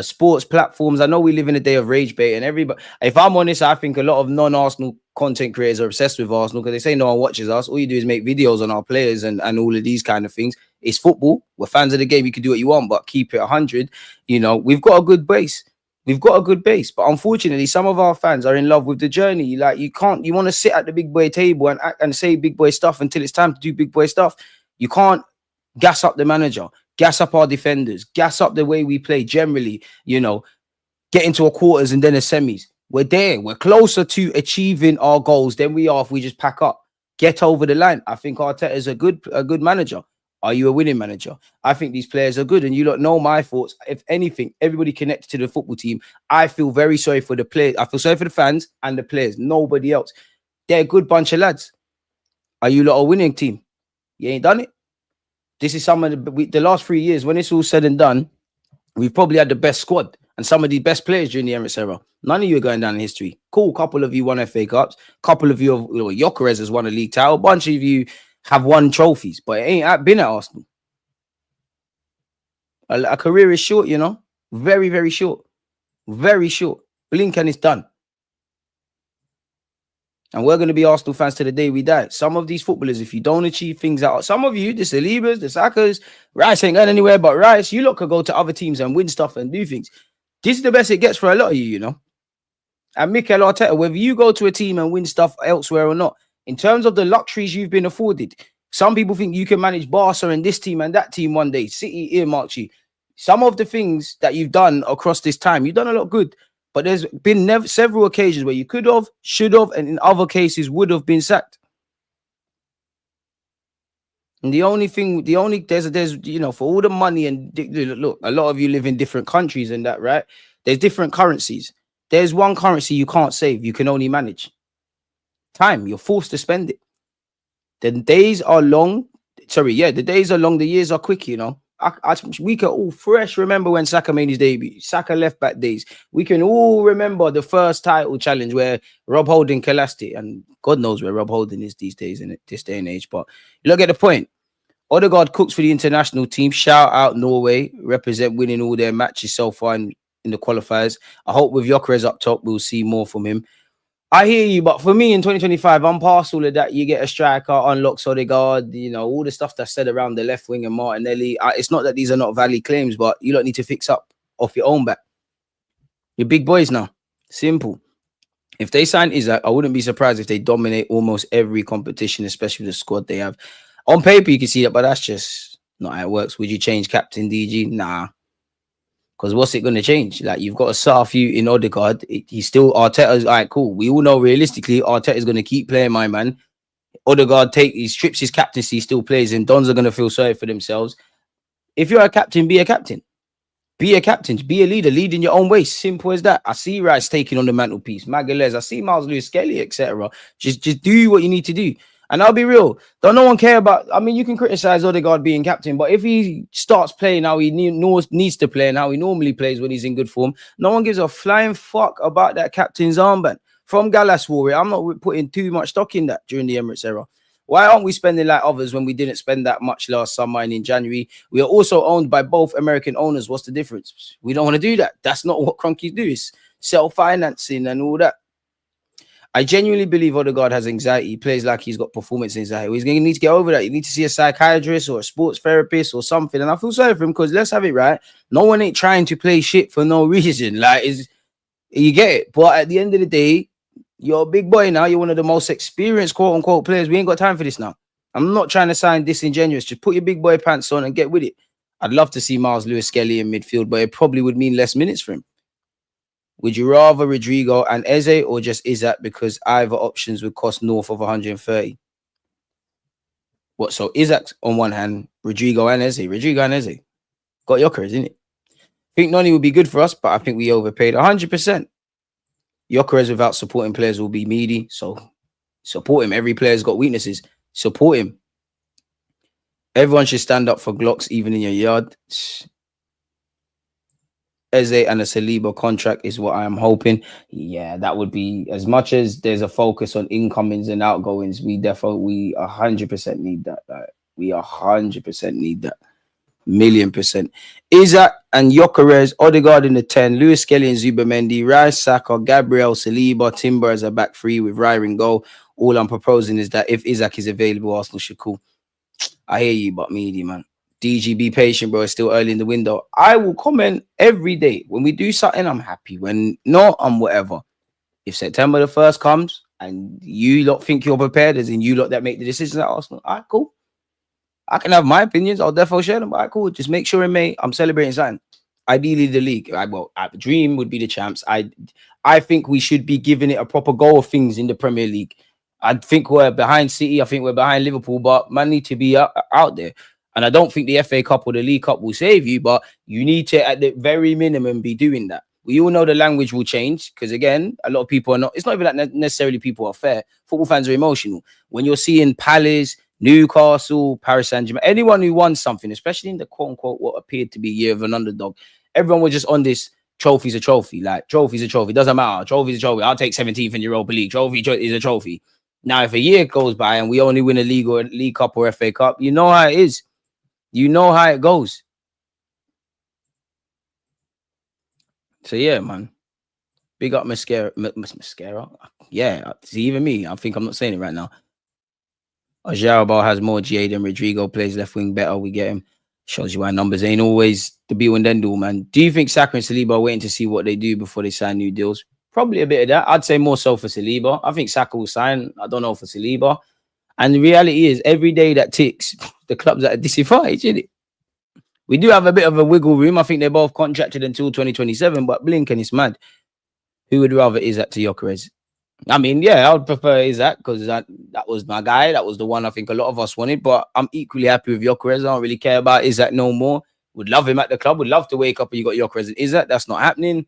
sports platforms, I know we live in a day of rage bait, and everybody. If I'm honest, I think a lot of non-Arsenal content creators are obsessed with Arsenal because they say no one watches us. All you do is make videos on our players and all of these kind of things. It's football. We're fans of the game. You can do what you want, but keep it 100. You know, we've got a good base. But unfortunately, some of our fans are in love with the journey. Like you want to sit at the big boy table and act and say big boy stuff until it's time to do big boy stuff. You can't gas up the manager, gas up our defenders, gas up the way we play generally, you know, get into a quarters and then a semis. We're there. We're closer to achieving our goals than we are if we just pack up, get over the line. I think Arteta is a good manager. Are you a winning manager? I think these players are good, and you don't know my thoughts. If anything, everybody connected to the football team, I feel very sorry for the players. I feel sorry for the fans and the players. Nobody else. They're a good bunch of lads. Are you lot a winning team? You ain't done it. This is some of the last 3 years, when it's all said and done, we've probably had the best squad and some of the best players during the Emirates era. None of you are going down in history. Cool, couple of you won FA Cups. Couple of you, Gyökeres has won a league title. A bunch of you have won trophies, but it ain't been at Arsenal. A career is short, you know. Very, very short. Very short. Blink and it's done. And we're going to be Arsenal fans to the day we die. Some of these footballers, if you don't achieve things out, some of you, the Salibas, the Sakas, Rice ain't going anywhere but Rice. You lot could go to other teams and win stuff and do things. This is the best it gets for a lot of you, you know. And Mikel Arteta, whether you go to a team and win stuff elsewhere or not, in terms of the luxuries you've been afforded, some people think you can manage Barca and this team and that team one day. City earmarked you. Some of the things that you've done across this time, you've done a lot good. But there's been several occasions where you could have, should have, and in other cases would have been sacked. And there's you know, for all the money and look, a lot of you live in different countries and that, right? There's different currencies. There's one currency you can't save. You can only manage. Time. You're forced to spend it. The days are long. The days are long. The years are quick, you know. We can all fresh remember when Saka made his debut. Saka left back days. We can all remember the first title challenge where Rob Holding collapsed it, and God knows where Rob Holding is these days in this day and age. But you look at the point. Odegaard cooks for the international team. Shout out Norway, represent winning all their matches so far in the qualifiers. I hope with Gyökeres up top, we'll see more from him. I hear you, but for me in 2025, I'm past all of that. You get a striker, unlocks Odegaard, you know, all the stuff that's said around the left wing and Martinelli. It's not that these are not valid claims, but you don't need to fix up off your own back. You're big boys now. Simple. If they sign Isak, I wouldn't be surprised if they dominate almost every competition, especially the squad they have. On paper, you can see that, but that's just not how it works. Would you change captain DG? Nah. Because what's it going to change? Like, you've got a star few in Odegaard. He's still Arteta's. All right, cool. We all know realistically Arteta's going to keep playing, my man. Odegaard he strips his captaincy, still plays him. Dons are going to feel sorry for themselves. If you're a captain, be a captain. Be a captain. Be a leader. Lead in your own way. Simple as that. I see Rice taking on the mantelpiece. Magalhaes. I see Miles Lewis-Skelly, etc. Just do what you need to do. And I'll be real. Don't no one care about... I mean, you can criticize Odegaard being captain, but if he starts playing how he needs to play and how he normally plays when he's in good form, no one gives a flying fuck about that captain's armband. From Gallas wore it. I'm not putting too much stock in that during the Emirates era. Why aren't we spending like others when we didn't spend that much last summer and in January? We are also owned by both American owners. What's the difference? We don't want to do that. That's not what Cronkies do. It's self-financing and all that. I genuinely believe Odegaard has anxiety. He plays like he's got performance anxiety. He's going to need to get over that. You need to see a psychiatrist or a sports therapist or something. And I feel sorry for him because let's have it right. No one ain't trying to play shit for no reason. Like, you get it. But at the end of the day, you're a big boy now. You're one of the most experienced quote-unquote players. We ain't got time for this now. I'm not trying to sound disingenuous. Just put your big boy pants on and get with it. I'd love to see Miles Lewis-Skelly in midfield, but it probably would mean less minutes for him. Would you rather Rodrigo and Eze or just Isak because either options would cost north of 130? What? So Isak's on one hand, Rodrigo and Eze. Rodrigo and Eze. Got Gyökeres, isn't it? I think Noni would be good for us, but I think we overpaid 100%. Gyökeres without supporting players will be meaty. So support him. Every player's got weaknesses. Support him. Everyone should stand up for Glocks, even in your yard. Eze and a Saliba contract is what I am hoping. Yeah, that would be, as much as there's a focus on incomings and outgoings, we 100% need that. We 100% need that. 1,000,000%. Isak and Gyökeres, Odegaard in the 10, Lewis-Skelly and Zubimendi, Rice, Saka, Gabriel, Saliba, Timber as a back three with Ryer in goal. All I'm proposing is that if Isak is available, Arsenal should call. I hear you, but meaty, man. DG, be patient, bro. It's still early in the window. I will comment every day. When we do something, I'm happy. When not, I'm whatever. If September the 1st comes and you lot think you're prepared, as in you lot that make the decisions at Arsenal, all right, cool. I can have my opinions. I'll definitely share them. All right, cool. Just make sure in May I'm celebrating something. Ideally, the league. Dream would be the champs. I think we should be giving it a proper go of things in the Premier League. I think we're behind City. I think we're behind Liverpool, but man need to be out there. And I don't think the FA Cup or the League Cup will save you, but you need to, at the very minimum, be doing that. We all know the language will change because, again, a lot of people are not. It's not even that necessarily people are fair. Football fans are emotional. When you're seeing Palace, Newcastle, Paris Saint-Germain, anyone who won something, especially in the quote-unquote what appeared to be year of an underdog, everyone was just on this trophy's a trophy. Like, trophy's a trophy. Doesn't matter. Trophy's a trophy. I'll take 17th in the Europa League. Trophy is a trophy. Now, if a year goes by and we only win a league or a League Cup or FA Cup, you know how it is. You know how it goes. So, yeah, man. Big up Mosquera. Mosquera? Yeah, see, even me. I think I'm not saying it right now. Jarabal has more GA than Rodrigo, plays left wing better. We get him. Shows you why numbers ain't always the be and end all, man. Do you think Saka and Saliba are waiting to see what they do before they sign new deals? Probably a bit of that. I'd say more so for Saliba. I think Saka will sign. I don't know for Saliba. And the reality is, every day that ticks, the clubs at a disadvantage, isn't it? We do have a bit of a wiggle room. I think they're both contracted until 2027, but blinking is mad. Who would rather Isak to Gyökeres? I mean, yeah, I would prefer Isak because that was my guy. That was the one I think a lot of us wanted. But I'm equally happy with Gyökeres. I don't really care about Isak no more. Would love him at the club. Would love to wake up and you got Gyökeres and Isak. That's not happening.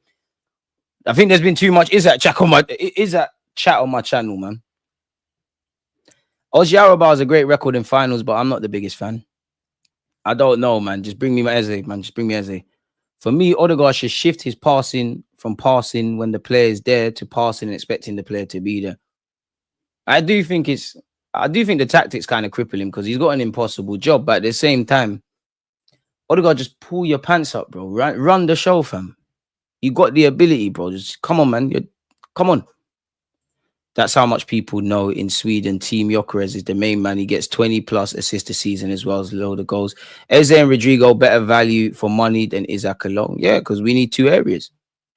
I think there's been too much Isak chat on my channel, man. Jarabal is a great record in finals, but I'm not the biggest fan. I don't know, man. Just bring me my Eze, man. Just bring me Eze. For me, Odegaard should shift his passing from passing when the player is there to passing and expecting the player to be there. I do think the tactics kind of cripple him because he's got an impossible job, but at the same time, Odegaard, just pull your pants up, bro. Run the show, fam. You got the ability, bro. Just come on, man. Come on. That's how much people know in Sweden. Team Gyökeres is the main man. He gets 20 plus assists a season as well as a load of goals. Eze and Rodrigo, better value for money than Isak alone. Yeah, because we need two areas.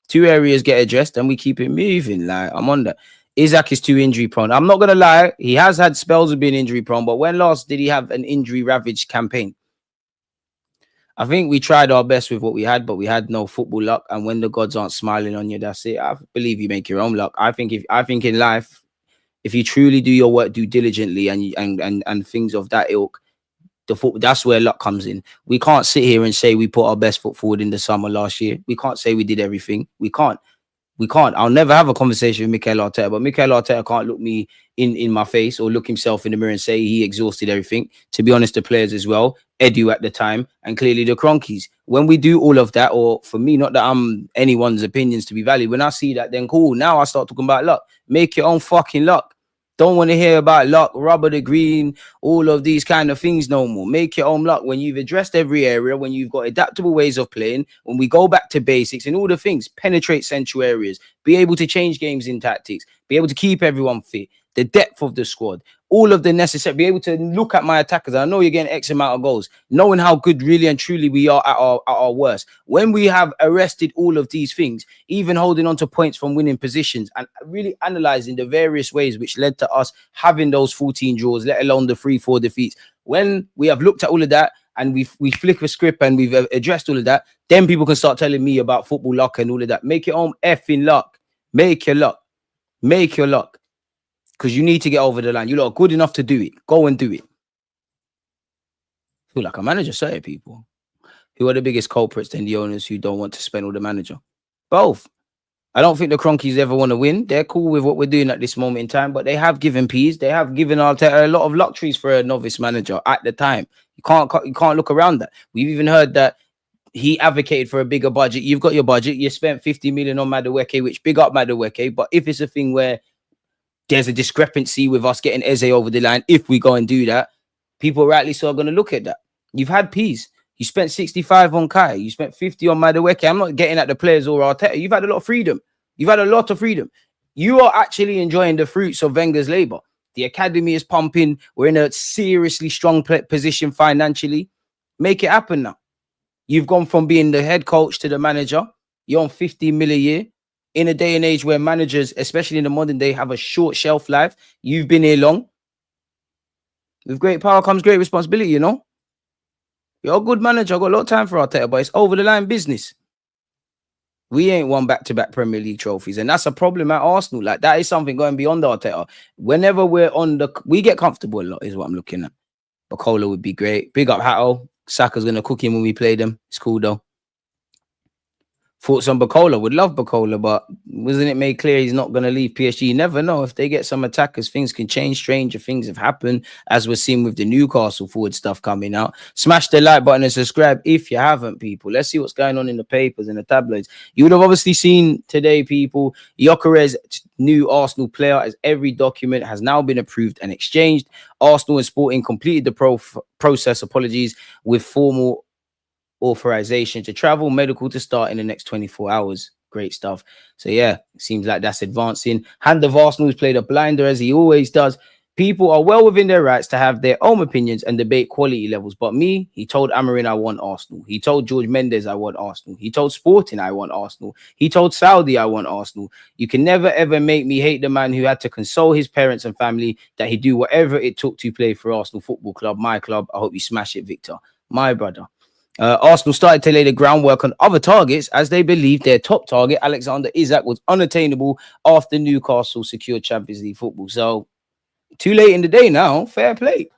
Two areas get addressed and we keep it moving. Like, I'm on that. Isak is too injury prone. I'm not going to lie. He has had spells of being injury prone, but when last did he have an injury ravaged campaign? I think we tried our best with what we had, but we had no football luck. And when the gods aren't smiling on you, that's it. I believe you make your own luck. I think in life, if you truly do your work, do diligently, and things of that ilk, that's where luck comes in. We can't sit here and say we put our best foot forward in the summer last year. We can't say we did everything. We can't. I'll never have a conversation with Mikel Arteta, but Mikel Arteta can't look me in my face or look himself in the mirror and say he exhausted everything. To be honest, the players as well, Edu at the time, and clearly the Cronkies. When we do all of that, or for me, not that I'm anyone's opinions to be valid, when I see that, then cool. Now I start talking about luck. Make your own fucking luck. Don't want to hear about luck, rubber the green, all of these kind of things no more. Make your own luck. When you've addressed every area, when you've got adaptable ways of playing, when we go back to basics and all the things, penetrate central areas, be able to change games in tactics, be able to keep everyone fit, the depth of the squad, all of the necessary, be able to look at my attackers. I know you're getting X amount of goals, knowing how good really and truly we are at our worst. When we have arrested all of these things, even holding on to points from winning positions and really analysing the various ways which led to us having those 14 draws, let alone the 3-4 defeats. When we have looked at all of that and we flick a script and we've addressed all of that, then people can start telling me about football luck and all of that. Make your own effing luck. Make your luck. Make your luck. Because you need to get over the line. You're not good enough to do it. Go and do it. I feel like a manager, certain people. Who are the biggest culprits than the owners who don't want to spend on the manager? Both. I don't think the Cronkies ever want to win. They're cool with what we're doing at this moment in time, but they have given peas. They have given Arteta a lot of luxuries for a novice manager at the time. You can't look around that. We've even heard that he advocated for a bigger budget. You've got your budget. You spent 50 million on Madueke, which big up Madueke. But if it's a thing where there's a discrepancy with us getting Eze over the line, if we go and do that, people rightly so are going to look at that. You've had peas. You spent 65 on Kai. You spent 50 on Madueke. I'm not getting at the players or Arteta. You've had a lot of freedom. You've had a lot of freedom. You are actually enjoying the fruits of Wenger's labour. The academy is pumping. We're in a seriously strong position financially. Make it happen now. You've gone from being the head coach to the manager. You're on 15 million a year. In a day and age where managers, especially in the modern day, have a short shelf life. You've been here long. With great power comes great responsibility, you know. You're a good manager. I've got a lot of time for Arteta, but it's over the line business. We ain't won back-to-back Premier League trophies, and that's a problem at Arsenal. Like, that is something going beyond Arteta. Whenever we're on we get comfortable a lot, is what I'm looking at. Bacola would be great. Big up Hatto. Saka's going to cook him when we play them. It's cool, though. Thoughts on Bacola? Would love Bacola, but wasn't it made clear he's not going to leave PSG? You never know. If they get some attackers, things can change. Stranger things have happened, as we're seeing with the Newcastle forward stuff coming out. Smash the like button and subscribe if you haven't, people. Let's see what's going on in the papers and the tabloids. You would have obviously seen today, people, Gyökeres, new Arsenal player, as every document has now been approved and exchanged. Arsenal and Sporting completed the process, apologies, with formal authorization to travel, medical to start in the next 24 hours. Great stuff. So yeah, it seems like that's advancing. Hand of Arsenal has played a blinder, as he always does. People are well within their rights to have their own opinions and debate quality levels. But me, he told Amarin, I want Arsenal. He told George Mendes, I want Arsenal. He told Sporting, I want Arsenal. He told Saudi, I want Arsenal. You can never, ever make me hate the man who had to console his parents and family that he'd do whatever it took to play for Arsenal Football Club, my club. I hope you smash it, Victor. My brother. Arsenal started to lay the groundwork on other targets as they believed their top target, Alexander Isak, was unattainable after Newcastle secured Champions League football. So, too late in the day now. Fair play.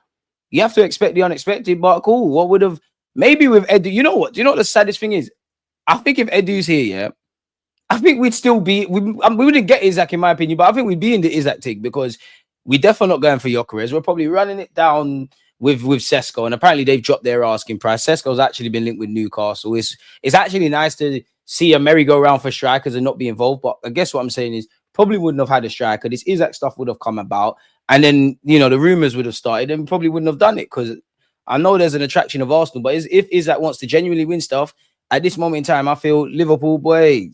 You have to expect the unexpected, but cool. What would have, maybe with Edu, you know what? Do you know what the saddest thing is? I think if Edu's here, yeah, I think we'd still be, we wouldn't get Isak in my opinion, but I think we'd be in the Isak thing because we're definitely not going for Gyökeres. We're probably running it down with Sesko, and apparently they've dropped their asking price. Sesko's actually been linked with Newcastle. It's actually nice to see a merry-go-round for strikers and not be involved, but I guess what I'm saying is probably wouldn't have had a striker. This Isak stuff would have come about, and then, you know, the rumours would have started and probably wouldn't have done it, because I know there's an attraction of Arsenal, but if Isak wants to genuinely win stuff, at this moment in time, I feel Liverpool, boy,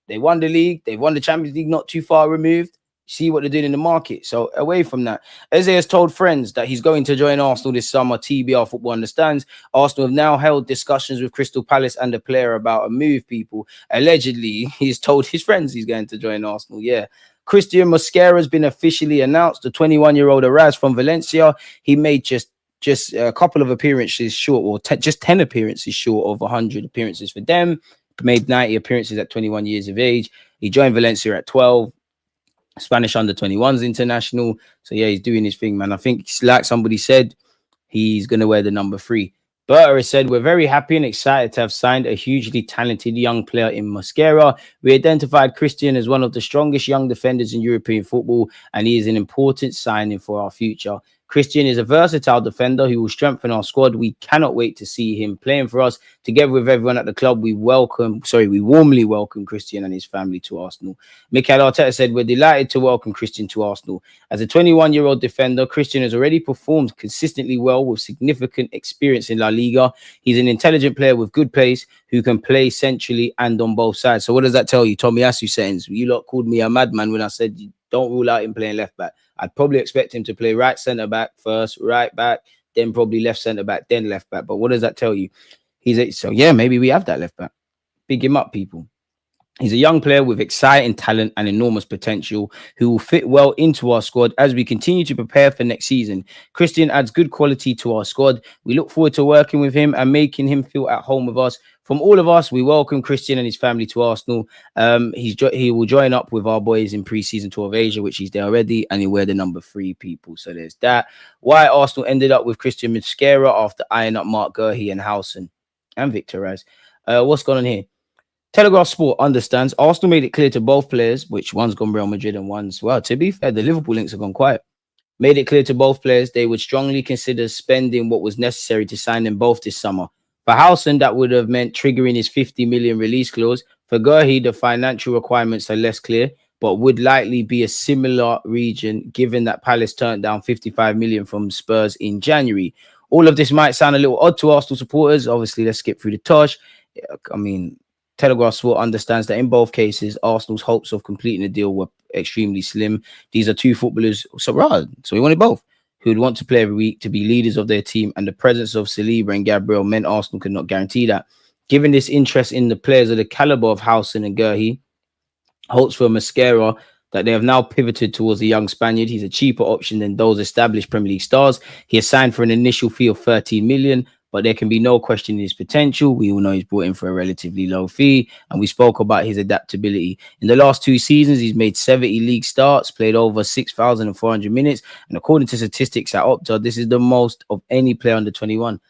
they won the league, they've won the Champions League not too far removed. See what they're doing in the market. So away from that, Eze has told friends that he's going to join Arsenal this summer. TBR Football understands. Arsenal have now held discussions with Crystal Palace and the player about a move, people. Allegedly, he's told his friends he's going to join Arsenal. Yeah. Christian Mosquera has been officially announced. The 21-year-old arrives from Valencia. He made just a couple of appearances short, or just 10 appearances short of 100 appearances for them. Made 90 appearances at 21 years of age. He joined Valencia at 12. Spanish under-21s international. So yeah, he's doing his thing, man. I think, like somebody said, he's going to wear the number 3. Berta has said, we're very happy and excited to have signed a hugely talented young player in Mosquera. We identified Christian as one of the strongest young defenders in European football, and he is an important signing for our future. Christian is a versatile defender who will strengthen our squad. We cannot wait to see him playing for us. Together with everyone at the club, we warmly welcome Christian and his family to Arsenal. Mikel Arteta said, we're delighted to welcome Christian to Arsenal. As a 21-year-old defender, Christian has already performed consistently well with significant experience in La Liga. He's an intelligent player with good pace who can play centrally and on both sides. So what does that tell you? Tomiyasu settings. You lot called me a madman when I said you don't rule out him playing left back. I'd probably expect him to play right centre back first, right back, then probably left centre back, then left back. But what does that tell you? So yeah, maybe we have that left back. Big him up, people. He's a young player with exciting talent and enormous potential who will fit well into our squad as we continue to prepare for next season. Christian adds good quality to our squad. We look forward to working with him and making him feel at home with us. From all of us, we welcome Christian and his family to Arsenal. He will join up with our boys in pre-season tour of Asia, which he's there already, and he'll wear the number 3, people. So there's that. Why Arsenal ended up with Christian Mosquera after eyeing up Mark Guehi and Howson and Viktor Eze. What's going on here? Telegraph Sport understands Arsenal made it clear to both players, which one's gone Real Madrid and one's, well, to be fair, the Liverpool links have gone quiet. Made it clear to both players they would strongly consider spending what was necessary to sign them both this summer. For Howson, that would have meant triggering his 50 million release clause. For Guehi, the financial requirements are less clear, but would likely be a similar region, given that Palace turned down 55 million from Spurs in January. All of this might sound a little odd to Arsenal supporters. Obviously, let's skip through the tosh. I mean, Telegraph Sport understands that in both cases, Arsenal's hopes of completing the deal were extremely slim. These are two footballers, so we wanted both, who would want to play every week, to be leaders of their team, and the presence of Saliba and Gabriel meant Arsenal could not guarantee that. Given this interest in the players of the caliber of Howson and Guehi, hopes for Mosquera, that they have now pivoted towards the young Spaniard. He's a cheaper option than those established Premier League stars. He has signed for an initial fee of 13 million, but there can be no question in his potential. We all know he's brought in for a relatively low fee, and we spoke about his adaptability. In the last 2 seasons, he's made 70 league starts, played over 6,400 minutes, and according to statistics at Opta, this is the most of any player under 21.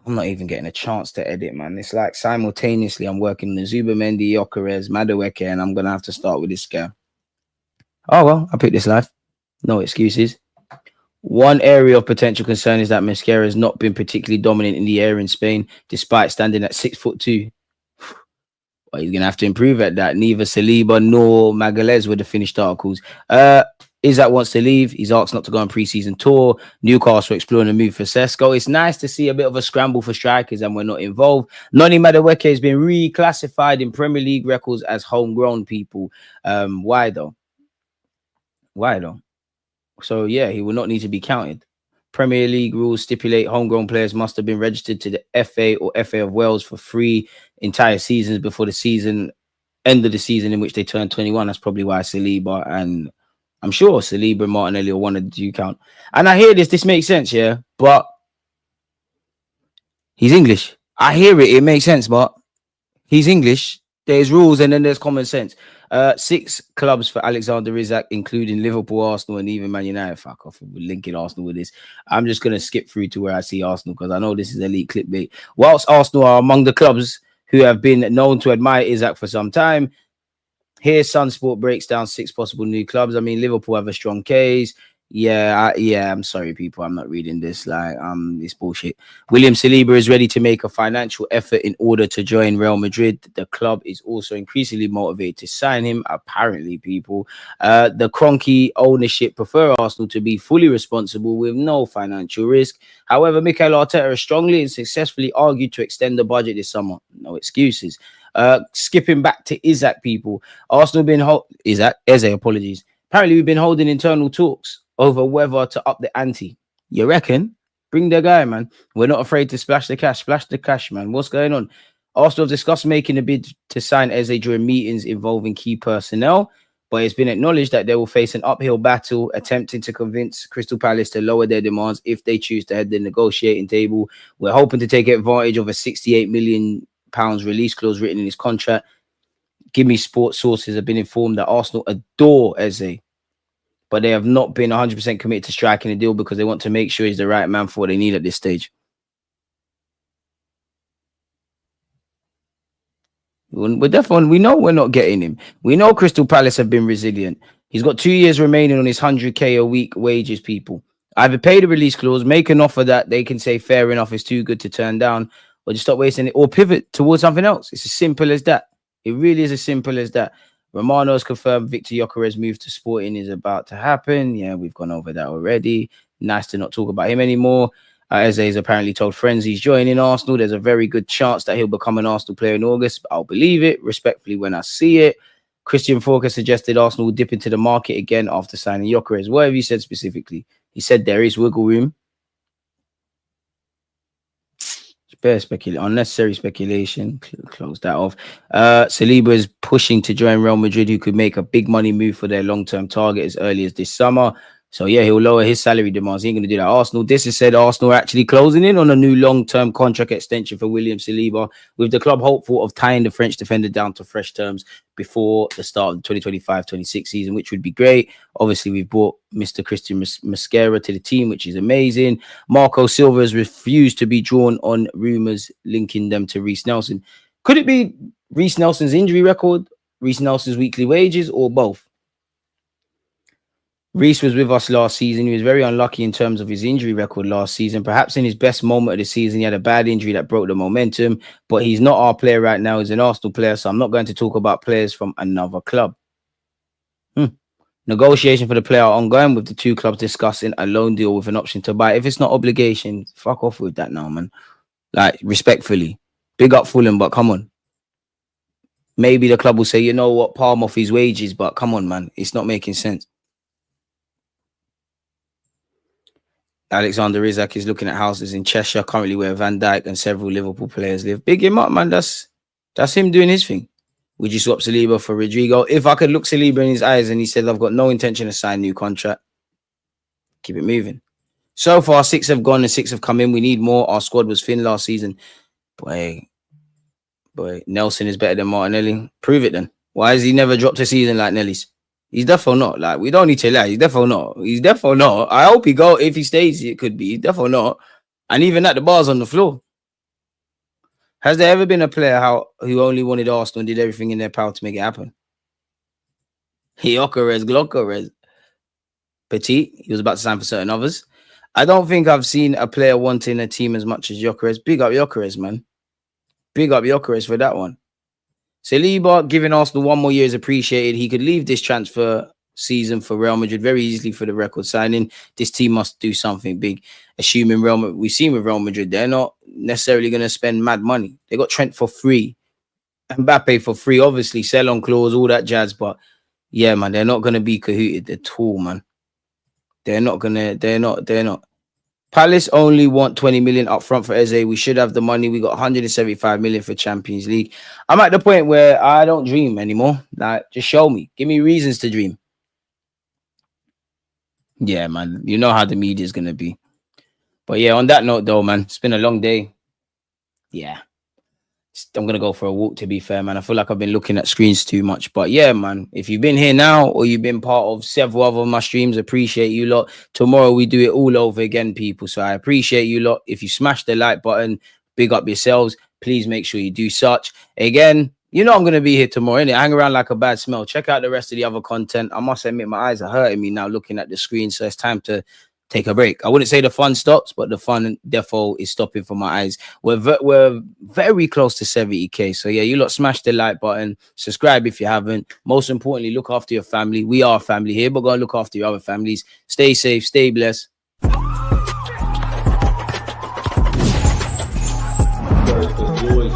I'm not even getting a chance to edit, man. It's like simultaneously I'm working on the Zubimendi, Gyökeres, Madueke, and I'm gonna have to start with this guy. Oh well, I picked this life. No excuses. One area of potential concern is that Mosquera has not been particularly dominant in the air in Spain, despite standing at 6'2". Well, he's gonna have to improve at that. Neither Saliba nor Magalhaes were the finished articles. Isak wants to leave. He's asked not to go on pre-season tour. Newcastle exploring a move for Sesko. It's nice to see a bit of a scramble for strikers and we're not involved. Noni Madueke has been reclassified in Premier League records as homegrown people. Why though? So yeah, he will not need to be counted. Premier League rules stipulate homegrown players must have been registered to the FA or FA of Wales for 3 entire seasons before the end of the season in which they turn 21. That's probably why Saliba and I'm sure Saliba and Martinelli are one of the do count. And I hear this makes sense, yeah, but he's English. I hear it makes sense, but he's English. There's rules and then there's common sense. 6 clubs for Alexander Isak, including Liverpool, Arsenal, and even Man United. Fuck off, we're linking Arsenal with this. I'm just going to skip through to where I see Arsenal because I know this is elite clickbait. Whilst Arsenal are among the clubs who have been known to admire Isak for some time, here Sunsport breaks down 6 possible new clubs. I mean, Liverpool have a strong case. I'm sorry, people. I'm not reading this. It's bullshit. William Saliba is ready to make a financial effort in order to join Real Madrid. The club is also increasingly motivated to sign him. Apparently, people. The Kroenke ownership prefer Arsenal to be fully responsible with no financial risk. However, Mikel Arteta has strongly and successfully argued to extend the budget this summer. No excuses. Skipping back to Isak, people. Arsenal been Eze, apologies. Apparently, we've been holding internal talks over whether to up the ante. You reckon? Bring the guy, man. We're not afraid to splash the cash. Splash the cash, man. What's going on? Arsenal have discussed making a bid to sign Eze during meetings involving key personnel, but it's been acknowledged that they will face an uphill battle attempting to convince Crystal Palace to lower their demands if they choose to head the negotiating table. We're hoping to take advantage of a £68 million release clause written in his contract. Give Me Sports sources have been informed that Arsenal adore Eze, but they have not been 100% committed to striking a deal because they want to make sure he's the right man for what they need at this stage. We know we're not getting him. We know Crystal Palace have been resilient. He's got 2 years remaining on his 100k a week wages, people. Either pay the release clause, make an offer that they can say fair enough, is too good to turn down, or just stop wasting it, or pivot towards something else. It's as simple as that. It really is as simple as that. Romano has confirmed Viktor Gyökeres' move to Sporting is about to happen. Yeah, we've gone over that already. Nice to not talk about him anymore. Eze has apparently told friends he's joining Arsenal. There's a very good chance that he'll become an Arsenal player in August, but I'll believe it respectfully when I see it. Christian Falk has suggested Arsenal will dip into the market again after signing Gyökeres. What have you said specifically? He said there is wiggle room. Unnecessary speculation. Close that off. Saliba is pushing to join Real Madrid, who could make a big money move for their long-term target as early as this summer. So yeah, he'll lower his salary demands. He ain't going to do that. Arsenal, this is said Arsenal are actually closing in on a new long-term contract extension for William Saliba, with the club hopeful of tying the French defender down to fresh terms before the start of the 2025-26 season, which would be great. Obviously, we've brought Mr. Christian Mosquera to the team, which is amazing. Marco Silva has refused to be drawn on rumours linking them to Reece Nelson. Could it be Reece Nelson's injury record, Reece Nelson's weekly wages, or both? Reece was with us last season. He was very unlucky in terms of his injury record last season. Perhaps in his best moment of the season, he had a bad injury that broke the momentum, but he's not our player right now. He's an Arsenal player, so I'm not going to talk about players from another club. Negotiation for the player are ongoing, with the 2 clubs discussing a loan deal with an option to buy. If it's not obligation, fuck off with that now, man. Like, respectfully. Big up Fulham, but come on. Maybe the club will say, you know what, palm off his wages, but come on, man. It's not making sense. Alexander Isak is looking at houses in Cheshire, currently where Van Dijk and several Liverpool players live. Big him up, man. That's him doing his thing. Would you swap Saliba for Rodrigo? If I could look Saliba in his eyes and he said, I've got no intention to sign a new contract, keep it moving. So far, 6 have gone and 6 have come in. We need more. Our squad was thin last season. Boy, Nelson is better than Martinelli. Prove it then. Why has he never dropped a season like Nelly's? He's definitely not. Like, we don't need to lie. He's definitely not. I hope he go. If he stays, it could be. He's definitely not. And even at the bar's on the floor. Has there ever been a player who only wanted Arsenal and did everything in their power to make it happen? Gyökeres, Petit, he was about to sign for certain others. I don't think I've seen a player wanting a team as much as Gyökeres. Big up Gyökeres, man. Big up Gyökeres for that one. Saliba giving Arsenal 1 more year is appreciated. He could leave this transfer season for Real Madrid very easily for the record signing. This team must do something big. Assuming we've seen with Real Madrid, they're not necessarily going to spend mad money. They got Trent for free, Mbappe for free, obviously sell-on clause, all that jazz. But yeah, man, they're not going to be cahooted at all, man. They're not. Palace only want 20 million up front for Eze. We should have the money. We got 175 million for Champions League. I'm at the point where I don't dream anymore. Like, just show me. Give me reasons to dream. Yeah, man. You know how the media is going to be. But yeah, on that note, though, man, it's been a long day. Yeah. I'm going to go for a walk, to be fair, man. I feel like I've been looking at screens too much. But yeah, man, if you've been here now or you've been part of several other of my streams, appreciate you lot. Tomorrow we do it all over again, people. So I appreciate you lot. If you smash the like button, big up yourselves. Please make sure you do such. Again, you know I'm going to be here tomorrow, innit? Hang around like a bad smell. Check out the rest of the other content. I must admit, my eyes are hurting me now looking at the screen. So it's time to take a break. I wouldn't say the fun stops, but the fun defo is stopping for my eyes. We're very close to 70k. So yeah, you lot smash the like button, subscribe if you haven't. Most importantly, look after your family. We are a family here, but go and look after your other families. Stay safe, stay blessed. Always